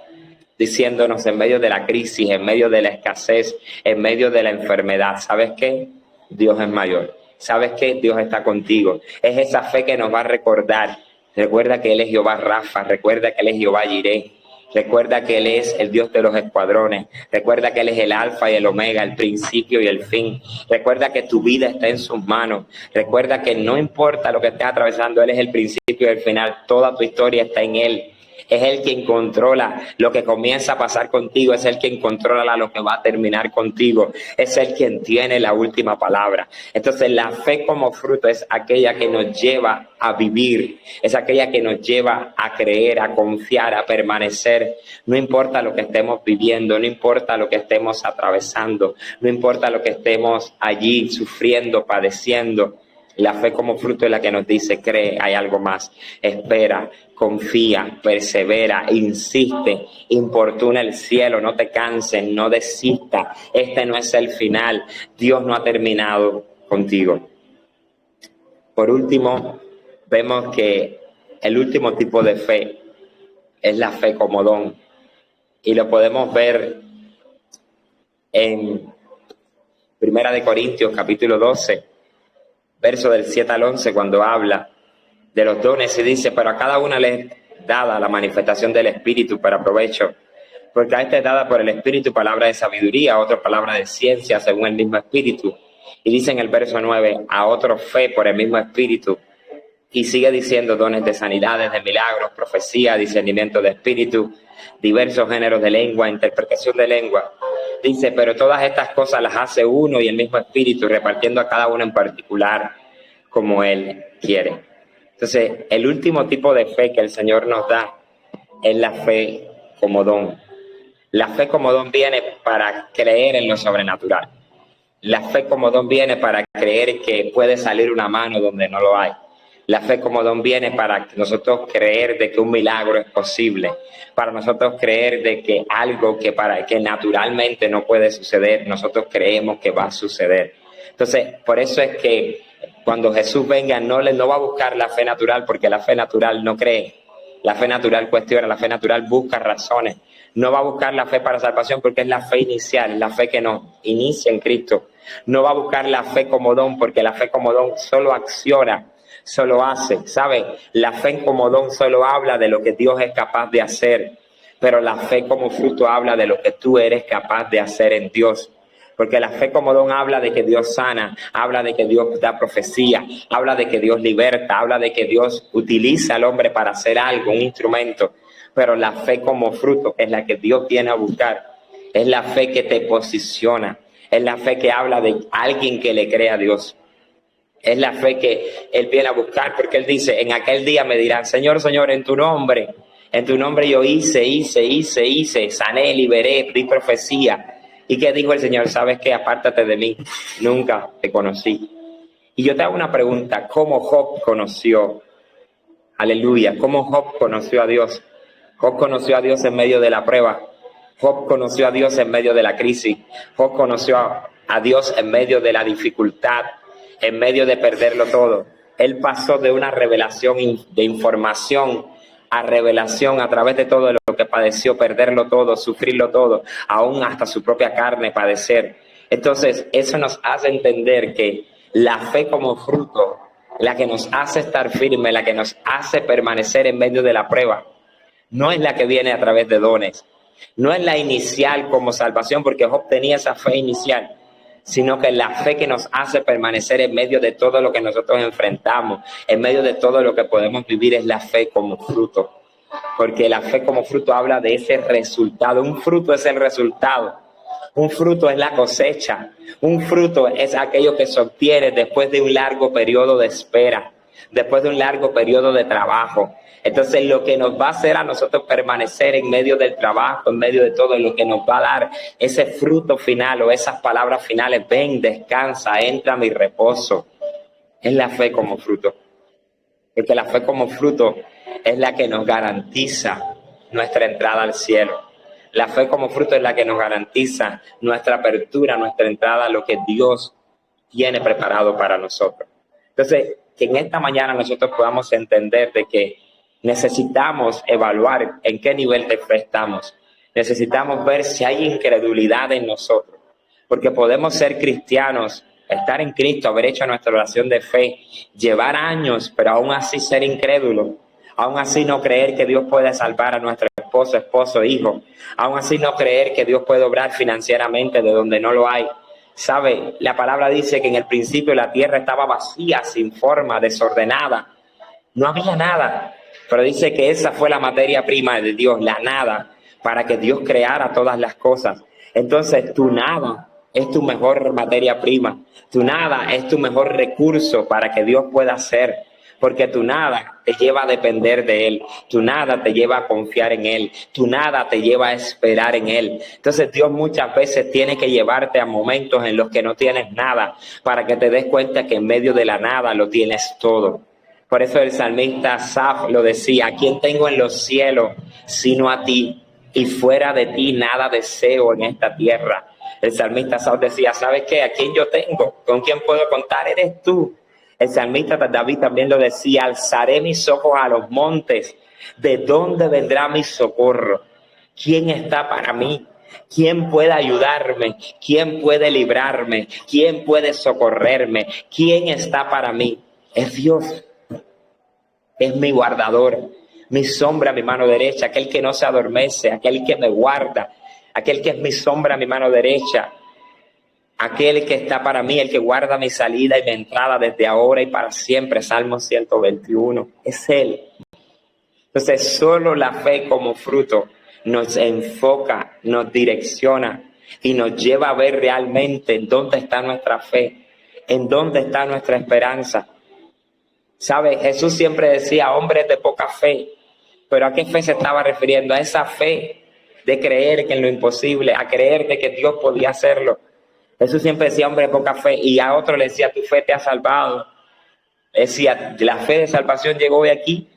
A: diciéndonos en medio de la crisis, en medio de la escasez, en medio de la enfermedad, ¿sabes qué? Dios es mayor. ¿Sabes qué? Dios está contigo. Es esa fe que nos va a recordar. Recuerda que Él es Jehová Rafa, recuerda que Él es Jehová Jireh, recuerda que Él es el Dios de los escuadrones, recuerda que Él es el alfa y el omega, el principio y el fin. Recuerda que tu vida está en sus manos. Recuerda que no importa lo que estés atravesando, Él es el principio y el final. Toda tu historia está en Él. Es Él quien controla lo que comienza a pasar contigo, es Él quien controla lo que va a terminar contigo, es Él quien tiene la última palabra. Entonces la fe como fruto es aquella que nos lleva a vivir, es aquella que nos lleva a creer, a confiar, a permanecer. No importa lo que estemos viviendo, no importa lo que estemos atravesando, no importa lo que estemos allí sufriendo, padeciendo. La fe como fruto es la que nos dice, cree, hay algo más, espera, confía, persevera, insiste, importuna el cielo, no te canses, no desistas, este no es el final, Dios no ha terminado contigo. Por último, vemos que el último tipo de fe es la fe como don, y lo podemos ver en 1 de Corintios capítulo 12, verso del 7 al 11, cuando habla de los dones y dice, pero a cada una le es dada la manifestación del Espíritu para provecho, porque a esta es dada por el Espíritu palabra de sabiduría, a otro palabra de ciencia según el mismo Espíritu. Y dice en el verso 9, a otro fe por el mismo Espíritu. Y sigue diciendo dones de sanidades, de milagros, profecía, discernimiento de espíritu, diversos géneros de lengua, interpretación de lengua. Dice, pero todas estas cosas las hace uno y el mismo Espíritu, repartiendo a cada uno en particular como Él quiere. Entonces, el último tipo de fe que el Señor nos da es la fe como don. La fe como don viene para creer en lo sobrenatural. La fe como don viene para creer que puede salir una mano donde no lo hay. La fe como don viene para nosotros creer de que un milagro es posible, para nosotros creer de que algo que naturalmente no puede suceder, nosotros creemos que va a suceder. Entonces, por eso es que cuando Jesús venga no va a buscar la fe natural, porque la fe natural no cree. La fe natural cuestiona, la fe natural busca razones. No va a buscar la fe para salvación porque es la fe inicial, la fe que nos inicia en Cristo. No va a buscar la fe como don porque la fe como don solo acciona, solo hace, ¿sabe? La fe como don solo habla de lo que Dios es capaz de hacer, pero la fe como fruto habla de lo que tú eres capaz de hacer en Dios. Porque la fe como don habla de que Dios sana, habla de que Dios da profecía, habla de que Dios liberta, habla de que Dios utiliza al hombre para hacer algo, un instrumento. Pero la fe como fruto es la que Dios viene a buscar, es la fe que te posiciona, es la fe que habla de alguien que le cree a Dios. Es la fe que Él viene a buscar, porque Él dice, en aquel día me dirán, Señor, Señor, en tu nombre yo hice, sané, liberé, di profecía. ¿Y qué dijo el Señor? ¿Sabes qué? Apártate de mí, nunca te conocí. Y yo te hago una pregunta, ¿cómo Job conoció? Aleluya, ¿cómo Job conoció a Dios? Job conoció a Dios en medio de la prueba. Job conoció a Dios en medio de la crisis. Job conoció a Dios en medio de la dificultad, en medio de perderlo todo. Él pasó de una revelación de información a revelación a través de todo lo que padeció, perderlo todo, sufrirlo todo, aún hasta su propia carne padecer. Entonces, eso nos hace entender que la fe como fruto, la que nos hace estar firme, la que nos hace permanecer en medio de la prueba, no es la que viene a través de dones, no es la inicial como salvación, porque Job tenía esa fe inicial, sino que la fe que nos hace permanecer en medio de todo lo que nosotros enfrentamos, en medio de todo lo que podemos vivir, es la fe como fruto. Porque la fe como fruto habla de ese resultado. Un fruto es el resultado. Un fruto es la cosecha. Un fruto es aquello que se obtiene después de un largo periodo de espera, después de un largo periodo de trabajo. Entonces, lo que nos va a hacer a nosotros permanecer en medio del trabajo, en medio de todo, lo que nos va a dar ese fruto final o esas palabras finales, ven, descansa, entra a mi reposo, es la fe como fruto. Porque la fe como fruto es la que nos garantiza nuestra entrada al cielo. La fe como fruto es la que nos garantiza nuestra apertura, nuestra entrada a lo que Dios tiene preparado para nosotros. Entonces, que en esta mañana nosotros podamos entender de que necesitamos evaluar en qué nivel de fe estamos. Necesitamos ver si hay incredulidad en nosotros. Porque podemos ser cristianos, estar en Cristo, haber hecho nuestra oración de fe, llevar años, pero aún así ser incrédulos. Aún así no creer que Dios puede salvar a nuestro esposo, hijo. Aún así no creer que Dios puede obrar financieramente de donde no lo hay. ¿Sabe? La palabra dice que en el principio la tierra estaba vacía, sin forma, desordenada. No había nada. Pero dice que esa fue la materia prima de Dios, la nada, para que Dios creara todas las cosas. Entonces, tu nada es tu mejor materia prima. Tu nada es tu mejor recurso para que Dios pueda hacer. Porque tu nada te lleva a depender de Él. Tu nada te lleva a confiar en Él. Tu nada te lleva a esperar en Él. Entonces Dios muchas veces tiene que llevarte a momentos en los que no tienes nada, para que te des cuenta que en medio de la nada lo tienes todo. Por eso el salmista Asaf lo decía, ¿a quién tengo en los cielos sino a ti? Y fuera de ti nada deseo en esta tierra. El salmista Asaf decía, ¿sabes qué? ¿A quién yo tengo? ¿Con quién puedo contar? Eres tú. El salmista David también lo decía, alzaré mis ojos a los montes. ¿De dónde vendrá mi socorro? ¿Quién está para mí? ¿Quién puede ayudarme? ¿Quién puede librarme? ¿Quién puede socorrerme? ¿Quién está para mí? Es Dios. Es mi guardador, mi sombra, mi mano derecha, aquel que no se adormece, aquel que me guarda, aquel que es mi sombra, mi mano derecha, aquel que está para mí, el que guarda mi salida y mi entrada desde ahora y para siempre. Salmo 121, es Él. Entonces, solo la fe como fruto nos enfoca, nos direcciona y nos lleva a ver realmente en dónde está nuestra fe, en dónde está nuestra esperanza. ¿Sabe? Jesús siempre decía, hombres de poca fe. ¿Pero a qué fe se estaba refiriendo? A esa fe de creer que en lo imposible, a creer de que Dios podía hacerlo. Jesús siempre decía, hombre de poca fe, y a otro le decía, tu fe te ha salvado. Decía, la fe de salvación llegó hoy aquí,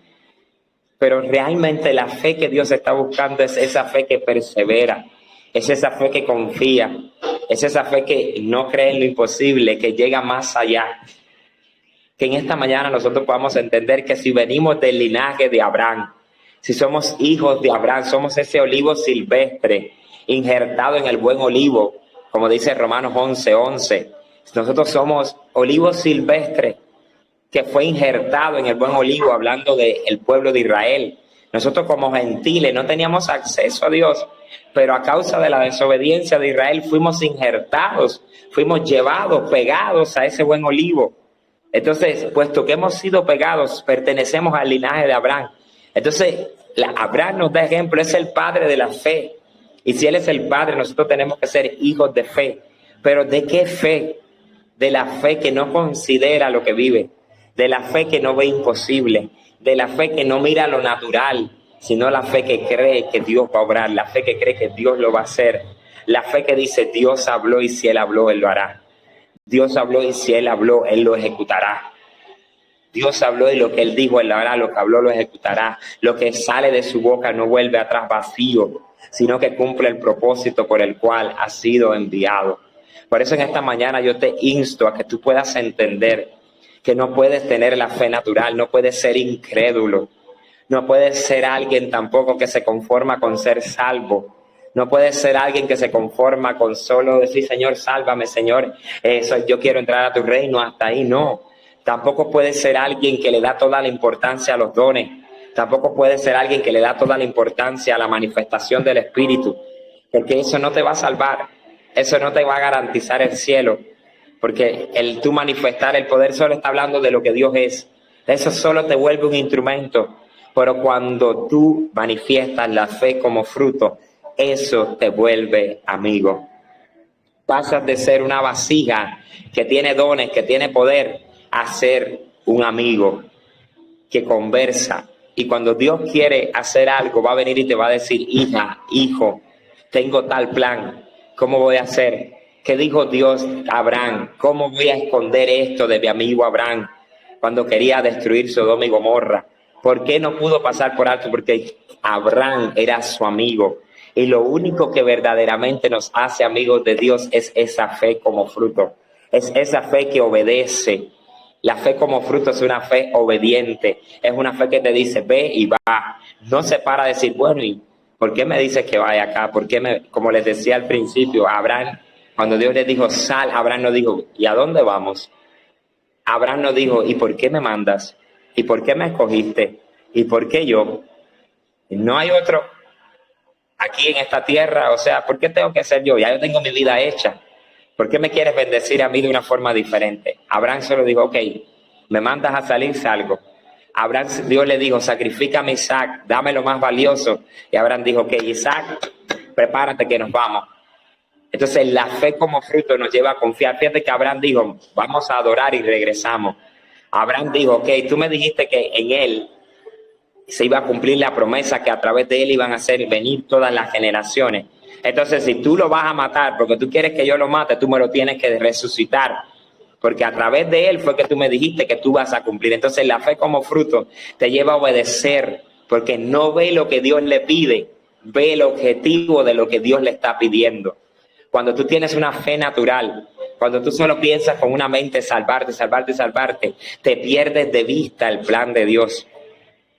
A: pero realmente la fe que Dios está buscando es esa fe que persevera, es esa fe que confía, es esa fe que no cree en lo imposible, que llega más allá. Que en esta mañana nosotros podamos entender que si venimos del linaje de Abraham, si somos hijos de Abraham, somos ese olivo silvestre injertado en el buen olivo, como dice Romanos 11:11. Nosotros somos olivo silvestre que fue injertado en el buen olivo, hablando del pueblo de Israel. Nosotros como gentiles no teníamos acceso a Dios, pero a causa de la desobediencia de Israel fuimos injertados, fuimos llevados, pegados a ese buen olivo. Entonces, puesto que hemos sido pegados, pertenecemos al linaje de Abraham. Entonces, Abraham nos da ejemplo, es el padre de la fe. Y si él es el padre, nosotros tenemos que ser hijos de fe. ¿Pero de qué fe? De la fe que no considera lo que vive, de la fe que no ve imposible, de la fe que no mira lo natural, sino la fe que cree que Dios va a obrar, la fe que cree que Dios lo va a hacer, la fe que dice Dios habló y si Él habló, Él lo hará. Dios habló y si Él habló, Él lo ejecutará. Dios habló y lo que Él dijo, Él lo hará, lo que habló, lo ejecutará. Lo que sale de su boca no vuelve atrás vacío, sino que cumple el propósito por el cual ha sido enviado. Por eso en esta mañana yo te insto a que tú puedas entender que no puedes tener la fe natural, no puedes ser incrédulo, no puedes ser alguien tampoco que se conforma con ser salvo. No puedes ser alguien que se conforma con solo decir, Señor, sálvame, Señor, yo quiero entrar a tu reino, hasta ahí no. Tampoco puedes ser alguien que le da toda la importancia a los dones. Tampoco puedes ser alguien que le da toda la importancia a la manifestación del Espíritu, porque eso no te va a salvar, eso no te va a garantizar el cielo, porque el tú manifestar el poder solo está hablando de lo que Dios es. Eso solo te vuelve un instrumento, pero cuando tú manifiestas la fe como fruto, eso te vuelve amigo. Pasas de ser una vasija que tiene dones, que tiene poder, a ser un amigo que conversa. Y cuando Dios quiere hacer algo, va a venir y te va a decir, hija, hijo, tengo tal plan, ¿cómo voy a hacer? ¿Qué dijo Dios a Abraham? ¿Cómo voy a esconder esto de mi amigo Abraham cuando quería destruir Sodoma y Gomorra? ¿Por qué no pudo pasar por alto? Porque Abraham era su amigo. Y lo único que verdaderamente nos hace amigos de Dios es esa fe como fruto. Es esa fe que obedece. La fe como fruto es una fe obediente. Es una fe que te dice, ve y va. No se para a decir, bueno, ¿y por qué me dices que vaya acá? ¿Por qué como les decía al principio, Abraham, cuando Dios le dijo, sal, Abraham no dijo, ¿y a dónde vamos? Abraham no dijo, ¿y por qué me mandas? ¿Y por qué me escogiste? ¿Y por qué yo? No hay otro aquí en esta tierra, o sea, ¿por qué tengo que ser yo? Ya yo tengo mi vida hecha. ¿Por qué me quieres bendecir a mí de una forma diferente? Abraham solo dijo, ok, me mandas a salir, salgo. Abraham, Dios le dijo, sacrifícame a Isaac, dame lo más valioso. Y Abraham dijo, ok, Isaac, prepárate que nos vamos. Entonces la fe como fruto nos lleva a confiar. Fíjate que Abraham dijo, vamos a adorar y regresamos. Abraham dijo, ok, tú me dijiste que en él se iba a cumplir la promesa que a través de él iban a hacer venir todas las generaciones. Entonces, si tú lo vas a matar porque tú quieres que yo lo mate, tú me lo tienes que resucitar. Porque a través de él fue que tú me dijiste que tú vas a cumplir. Entonces, la fe como fruto te lleva a obedecer, porque no ve lo que Dios le pide, ve el objetivo de lo que Dios le está pidiendo. Cuando tú tienes una fe natural, cuando tú solo piensas con una mente salvarte, salvarte, salvarte, te pierdes de vista el plan de Dios.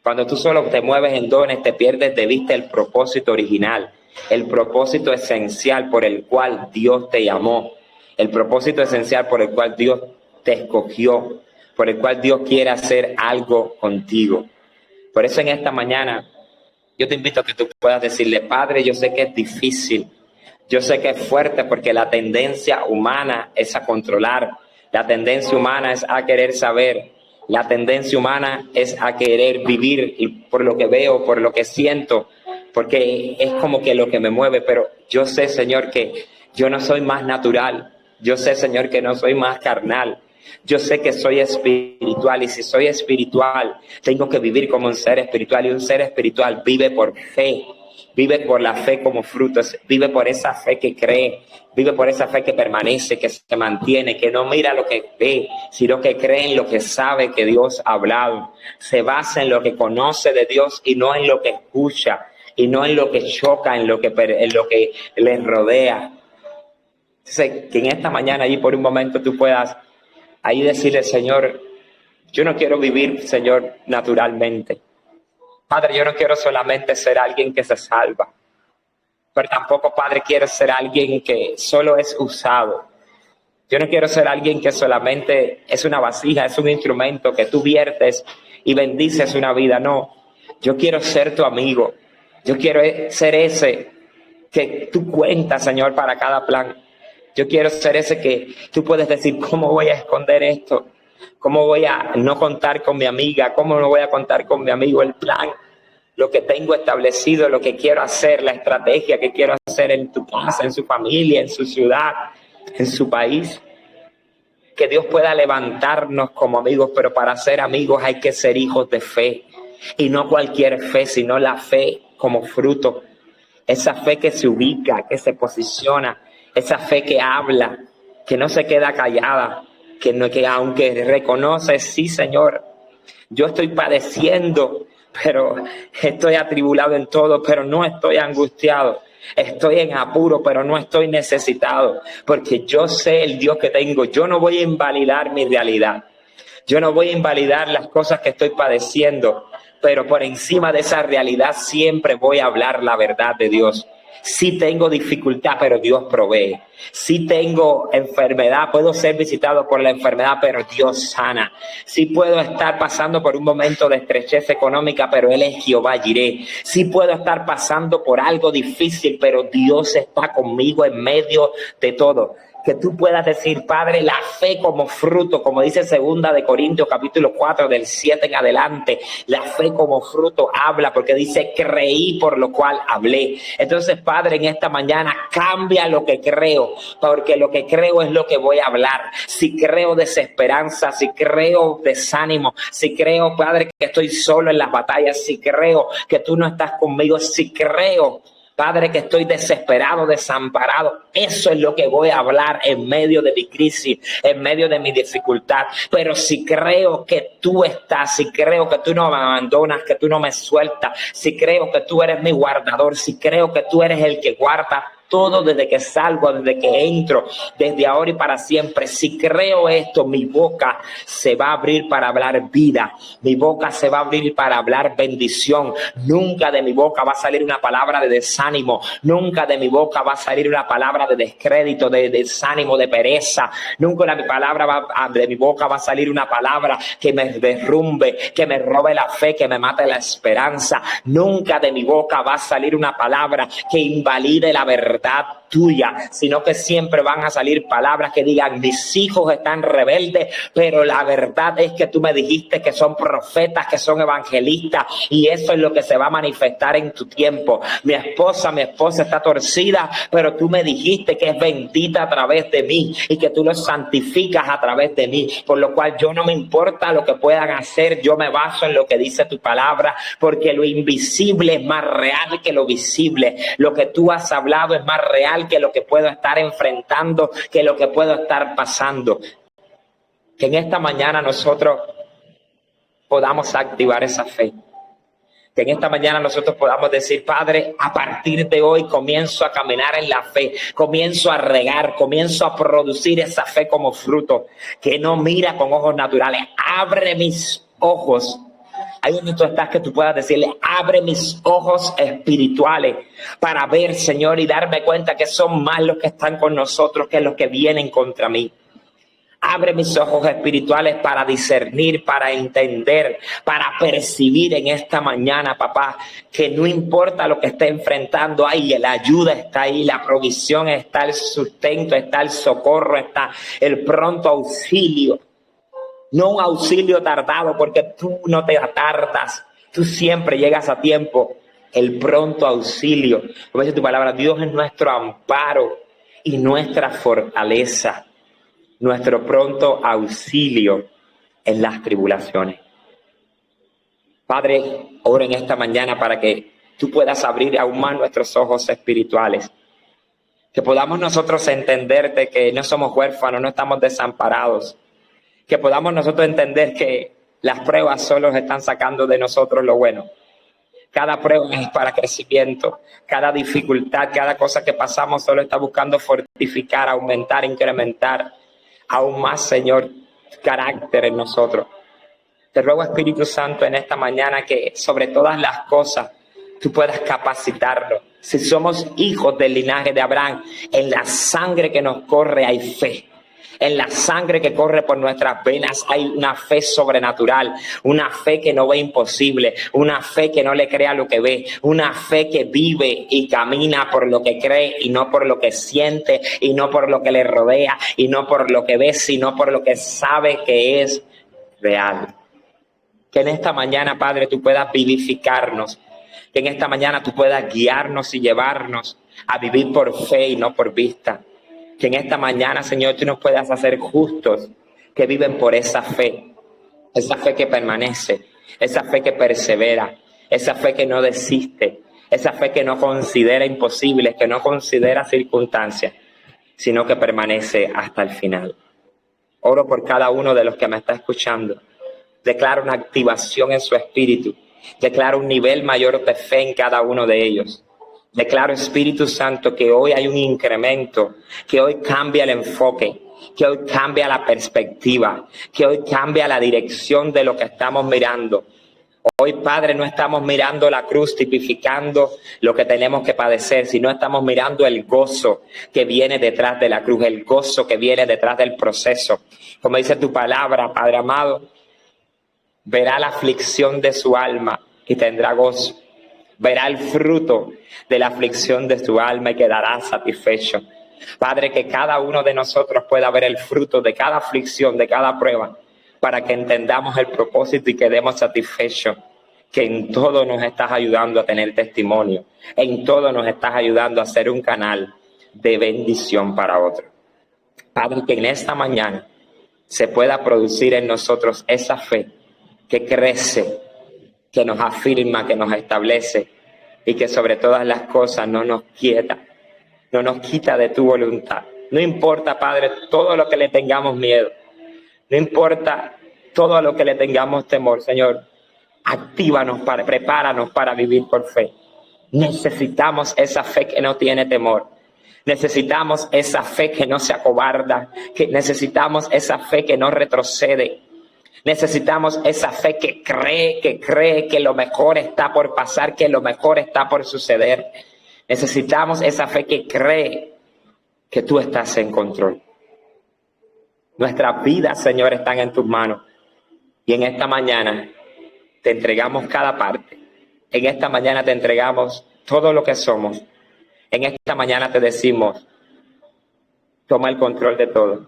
A: Cuando tú solo te mueves en dones, te pierdes de vista el propósito original, el propósito esencial por el cual Dios te llamó, el propósito esencial por el cual Dios te escogió, por el cual Dios quiere hacer algo contigo. Por eso en esta mañana yo te invito a que tú puedas decirle, Padre, yo sé que es difícil, yo sé que es fuerte porque la tendencia humana es a controlar, la tendencia humana es a querer saber, la tendencia humana es a querer vivir y por lo que veo, por lo que siento, porque es como que lo que me mueve, pero yo sé, Señor, que yo no soy más natural, yo sé, Señor, que no soy más carnal, Yo sé que soy espiritual y si soy espiritual, tengo que vivir como un ser espiritual y un ser espiritual vive por fe. Vive por la fe como frutos, vive por esa fe que cree, vive por esa fe que permanece, que se mantiene, que no mira lo que ve, sino que cree en lo que sabe que Dios ha hablado. Se basa en lo que conoce de Dios y no en lo que escucha, y no en lo que choca, en lo que les rodea. Entonces, que en esta mañana allí por un momento tú puedas ahí decirle, Señor, yo no quiero vivir, Señor, naturalmente. Padre, yo no quiero solamente ser alguien que se salva, pero tampoco, Padre, quiero ser alguien que solo es usado. Yo no quiero ser alguien que solamente es una vasija, es un instrumento que tú viertes y bendices una vida. No, yo quiero ser tu amigo. Yo quiero ser ese que tú cuentas, Señor, para cada plan. Yo quiero ser ese que tú puedes decir, ¿cómo voy a esconder esto? ¿Cómo voy a no contar con mi amiga? ¿Cómo no voy a contar con mi amigo? El plan, lo que tengo establecido, lo que quiero hacer, la estrategia que quiero hacer en tu casa, en su familia, en su ciudad, en su país. Que Dios pueda levantarnos como amigos, pero para ser amigos hay que ser hijos de fe. Y no cualquier fe, sino la fe como fruto. Esa fe que se ubica, que se posiciona, esa fe que habla, que no se queda callada, que aunque reconoce, sí, Señor, yo estoy padeciendo, pero estoy atribulado en todo, pero no estoy angustiado. Estoy en apuro, pero no estoy necesitado, porque yo sé el Dios que tengo. Yo no voy a invalidar mi realidad. Yo no voy a invalidar las cosas que estoy padeciendo, pero por encima de esa realidad siempre voy a hablar la verdad de Dios. Sí tengo dificultad, pero Dios provee. Sí tengo enfermedad, puedo ser visitado por la enfermedad, pero Dios sana. Sí puedo estar pasando por un momento de estrechez económica, pero Él es Jehová Jireh. Sí puedo estar pasando por algo difícil, pero Dios está conmigo en medio de todo. Que tú puedas decir, Padre, la fe como fruto, como dice 2 de Corintios capítulo 4 del 7 en adelante, la fe como fruto habla, porque dice, creí por lo cual hablé. Entonces, Padre, en esta mañana cambia lo que creo, porque lo que creo es lo que voy a hablar. Si creo desesperanza, si creo desánimo, si creo, Padre, que estoy solo en las batallas, si creo que tú no estás conmigo, si creo, Padre, que estoy desesperado, desamparado. Eso es lo que voy a hablar en medio de mi crisis, en medio de mi dificultad. Pero si creo que tú estás, si creo que tú no me abandonas, que tú no me sueltas, si creo que tú eres mi guardador, si creo que tú eres el que guarda todo desde que salgo, desde que entro, desde ahora y para siempre. Si creo esto, mi boca se va a abrir para hablar vida. Mi boca se va a abrir para hablar bendición. Nunca de mi boca va a salir una palabra de desánimo. Nunca de mi boca va a salir una palabra de descrédito, de desánimo, de pereza. Nunca de mi boca va a salir una palabra que me derrumbe, que me robe la fe, que me mate la esperanza. Nunca de mi boca va a salir una palabra que invalide la verdad tuya, sino que siempre van a salir palabras que digan, mis hijos están rebeldes, pero la verdad es que tú me dijiste que son profetas, que son evangelistas, y eso es lo que se va a manifestar en tu tiempo. Mi esposa está torcida, pero tú me dijiste que es bendita a través de mí y que tú lo santificas a través de mí, por lo cual yo no me importa lo que puedan hacer, yo me baso en lo que dice tu palabra, porque lo invisible es más real que lo visible. Lo que tú has hablado es más real que lo que puedo estar enfrentando, que lo que puedo estar pasando. Que en esta mañana nosotros podamos activar esa fe. Que en esta mañana nosotros podamos decir, Padre, a partir de hoy comienzo a caminar en la fe, comienzo a regar, comienzo a producir esa fe como fruto, que no mira con ojos naturales. Abre mis ojos. Ahí donde tú estás, que tú puedas decirle, abre mis ojos espirituales para ver, Señor, y darme cuenta que son más los que están con nosotros que los que vienen contra mí. Abre mis ojos espirituales para discernir, para entender, para percibir en esta mañana, papá, que no importa lo que esté enfrentando, ahí la ayuda está ahí, la provisión está, el sustento está, el socorro está, el pronto auxilio. No un auxilio tardado, porque tú no te tardas, tú siempre llegas a tiempo. El pronto auxilio, como dice tu palabra, Dios es nuestro amparo y nuestra fortaleza. nuestro pronto auxilio en las tribulaciones. Padre, oro en esta mañana para que tú puedas abrir aún más nuestros ojos espirituales. Que podamos nosotros entenderte que no somos huérfanos, no estamos desamparados. Que podamos nosotros entender que las pruebas solo están sacando de nosotros lo bueno. Cada prueba es para crecimiento. Cada dificultad, cada cosa que pasamos solo está buscando fortificar, aumentar, incrementar aún más, Señor, carácter en nosotros. Te ruego, Espíritu Santo, en esta mañana que sobre todas las cosas tú puedas capacitarnos. Si somos hijos del linaje de Abraham, en la sangre que nos corre hay fe. En la sangre que corre por nuestras venas hay una fe sobrenatural, una fe que no ve imposible, una fe que no le cree a lo que ve, una fe que vive y camina por lo que cree y no por lo que siente y no por lo que le rodea y no por lo que ve, sino por lo que sabe que es real. Que en esta mañana, Padre, tú puedas vivificarnos, que en esta mañana tú puedas guiarnos y llevarnos a vivir por fe y no por vista. Que en esta mañana, Señor, tú nos puedas hacer justos que viven por esa fe que permanece, esa fe que persevera, esa fe que no desiste, esa fe que no considera imposibles, que no considera circunstancias, sino que permanece hasta el final. Oro por cada uno de los que me está escuchando. Declaro una activación en su espíritu. Declaro un nivel mayor de fe en cada uno de ellos. Declaro, Espíritu Santo, que hoy hay un incremento, que hoy cambia el enfoque, que hoy cambia la perspectiva, que hoy cambia la dirección de lo que estamos mirando. Hoy, Padre, no estamos mirando la cruz tipificando lo que tenemos que padecer, sino estamos mirando el gozo que viene detrás de la cruz, el gozo que viene detrás del proceso. Como dice tu palabra, Padre amado, verá la aflicción de su alma y tendrá gozo. Verá el fruto de la aflicción de su alma y quedará satisfecho. Padre, que cada uno de nosotros pueda ver el fruto de cada aflicción, de cada prueba, para que entendamos el propósito y quedemos satisfechos. Que en todo nos estás ayudando a tener testimonio. En todo nos estás ayudando a ser un canal de bendición para otros. Padre, que en esta mañana se pueda producir en nosotros esa fe que crece, que nos afirma, que nos establece y que sobre todas las cosas no nos quieta, no nos quita de tu voluntad. No importa, Padre, todo lo que le tengamos miedo, no importa todo a lo que le tengamos temor, Señor, actívanos, prepáranos para vivir por fe. Necesitamos esa fe que no tiene temor. Necesitamos esa fe que no se acobarda, que necesitamos esa fe que no retrocede. Necesitamos esa fe que cree que lo mejor está por pasar, que lo mejor está por suceder. Necesitamos esa fe que cree que tú estás en control. Nuestras vidas, Señor, están en tus manos. Y en esta mañana te entregamos cada parte. En esta mañana te entregamos todo lo que somos. En esta mañana te decimos, toma el control de todo.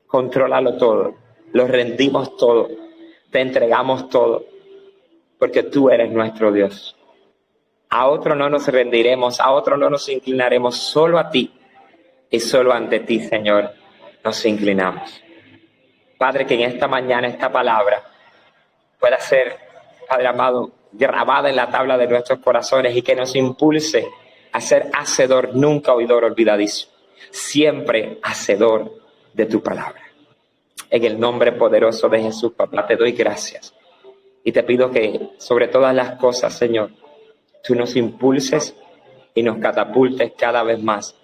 A: Contrólalo todo. Lo rendimos todo, te entregamos todo, porque tú eres nuestro Dios. A otro no nos rendiremos, a otro no nos inclinaremos, solo a ti y solo ante ti, Señor, nos inclinamos. Padre, que en esta mañana esta palabra pueda ser, Padre amado, grabada en la tabla de nuestros corazones y que nos impulse a ser hacedor, nunca oidor olvidadizo, siempre hacedor de tu palabra. En el nombre poderoso de Jesús, papá, te doy gracias. Y te pido que sobre todas las cosas, Señor, tú nos impulses y nos catapultes cada vez más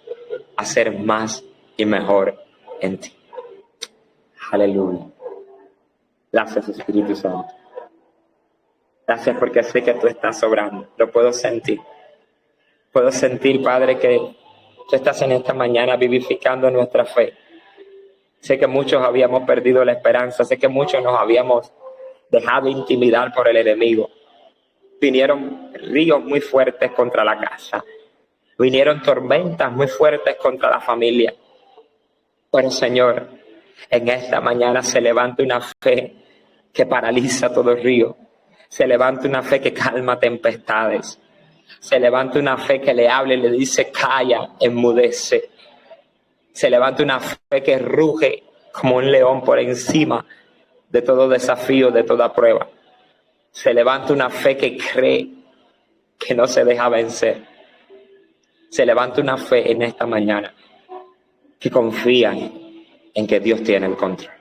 A: a ser más y mejor en ti. Aleluya. Gracias, Espíritu Santo. Gracias porque sé que tú estás obrando. Lo puedo sentir. Puedo sentir, Padre, que tú estás en esta mañana vivificando nuestra fe. Sé que muchos habíamos perdido la esperanza. Sé que muchos nos habíamos dejado intimidar por el enemigo. Vinieron ríos muy fuertes contra la casa. Vinieron tormentas muy fuertes contra la familia. Pero, Señor, en esta mañana se levanta una fe que paraliza todo el río. Se levanta una fe que calma tempestades. Se levanta una fe que le habla y le dice, calla, enmudece. Se levanta una fe que ruge como un león por encima de todo desafío, de toda prueba. Se levanta una fe que cree que no se deja vencer. Se levanta una fe en esta mañana que confía en que Dios tiene el control.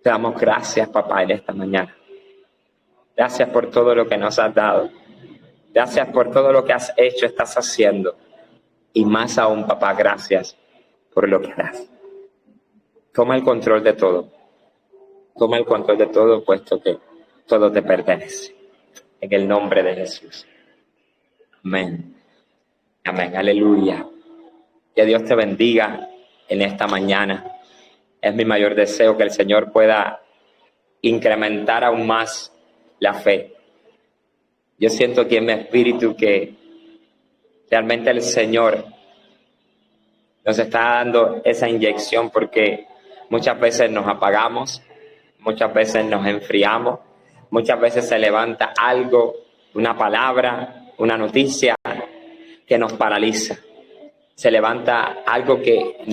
A: Te damos gracias, papá, en esta mañana. Gracias por todo lo que nos has dado. Gracias por todo lo que has hecho, estás haciendo. Y más aún, papá, gracias por lo que das. Toma el control de todo. Toma el control de todo, puesto que todo te pertenece. En el nombre de Jesús. Amén. Amén. Aleluya. Que Dios te bendiga en esta mañana. Es mi mayor deseo que el Señor pueda incrementar aún más la fe. Yo siento aquí en mi espíritu que realmente el Señor nos está dando esa inyección, porque muchas veces nos apagamos, muchas veces nos enfriamos, muchas veces se levanta algo, una palabra, una noticia que nos paraliza. Se levanta algo que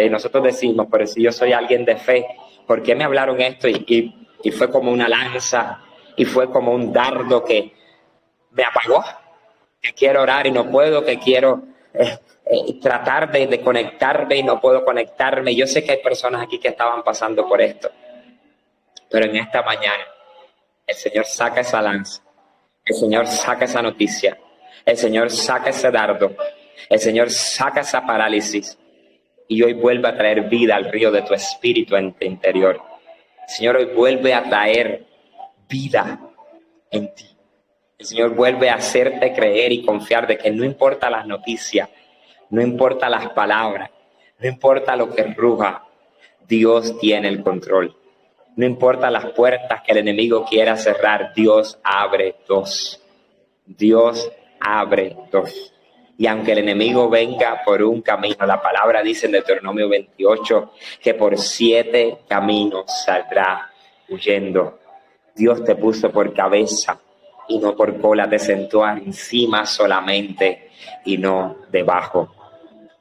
A: nosotros decimos, pero si yo soy alguien de fe, ¿por qué me hablaron esto? Y fue como una lanza, y fue como un dardo que me apagó, que quiero orar y no puedo, que quiero tratar de conectarme y no puedo conectarme. Yo sé que hay personas aquí que estaban pasando por esto, pero en esta mañana el Señor saca esa lanza, el Señor saca esa noticia, el Señor saca ese dardo, el Señor saca esa parálisis y hoy vuelve a traer vida al río de tu espíritu en tu interior. El Señor hoy vuelve a traer vida en ti. El Señor vuelve a hacerte creer y confiar de que no importa las noticias, no importa las palabras, no importa lo que ruja, Dios tiene el control. No importa las puertas que el enemigo quiera cerrar, Dios abre dos. Dios abre dos. Y aunque el enemigo venga por un camino, la palabra dice en Deuteronomio 28 que por 7 caminos saldrá huyendo. Dios te puso por cabeza y no por cola, te sentó encima solamente y no debajo.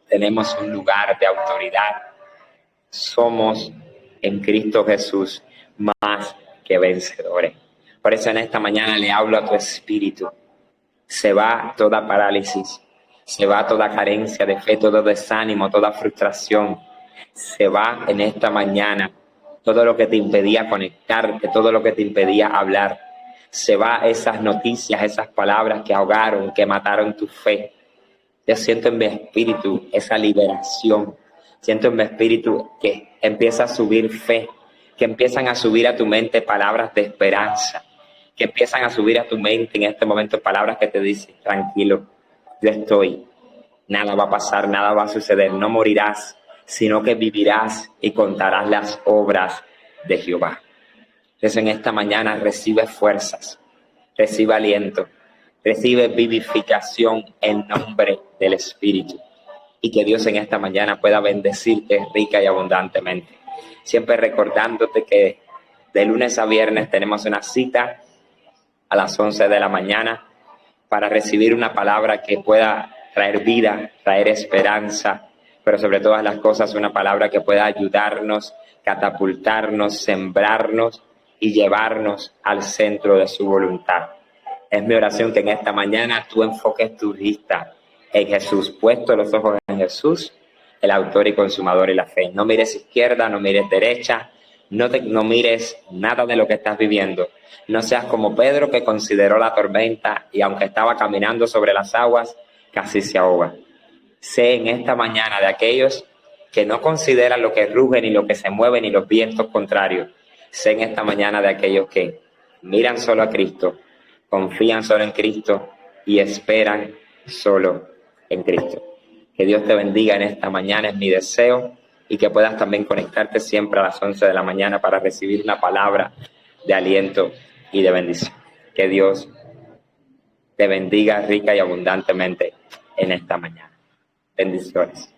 A: Tenemos un lugar de autoridad. Somos en Cristo Jesús más que vencedores. Por eso en esta mañana le hablo a tu espíritu. Se va toda parálisis, se va toda carencia de fe, todo desánimo, toda frustración. Se va en esta mañana todo lo que te impedía conectarte, todo lo que te impedía hablar. Se va esas noticias, esas palabras que ahogaron, que mataron tu fe. Yo siento en mi espíritu esa liberación. Siento en mi espíritu que empieza a subir fe, que empiezan a subir a tu mente palabras de esperanza, que empiezan a subir a tu mente en este momento palabras que te dicen, tranquilo, yo estoy, nada va a pasar, nada va a suceder, no morirás, sino que vivirás y contarás las obras de Jehová. Entonces en esta mañana recibe fuerzas, recibe aliento, recibe vivificación en nombre del Espíritu. Y que Dios en esta mañana pueda bendecirte rica y abundantemente. Siempre recordándote que de lunes a viernes tenemos una cita a las 11 de la mañana para recibir una palabra que pueda traer vida, traer esperanza, pero sobre todas las cosas una palabra que pueda ayudarnos, catapultarnos, sembrarnos y llevarnos al centro de su voluntad. Es mi oración que en esta mañana tú enfoques tu vista en Jesús, puesto los ojos en Jesús, el autor y consumador de la fe. No mires izquierda, no mires derecha, no mires nada de lo que estás viviendo. No seas como Pedro, que consideró la tormenta y aunque estaba caminando sobre las aguas, casi se ahoga. Sé en esta mañana de aquellos que no consideran lo que ruge, ni lo que se mueve, ni los vientos contrarios. Sé en esta mañana de aquellos que miran solo a Cristo, confían solo en Cristo y esperan solo en Cristo. Que Dios te bendiga en esta mañana, es mi deseo, y que puedas también conectarte siempre a las 11 de la mañana para recibir una palabra de aliento y de bendición. Que Dios te bendiga rica y abundantemente en esta mañana. Bendiciones.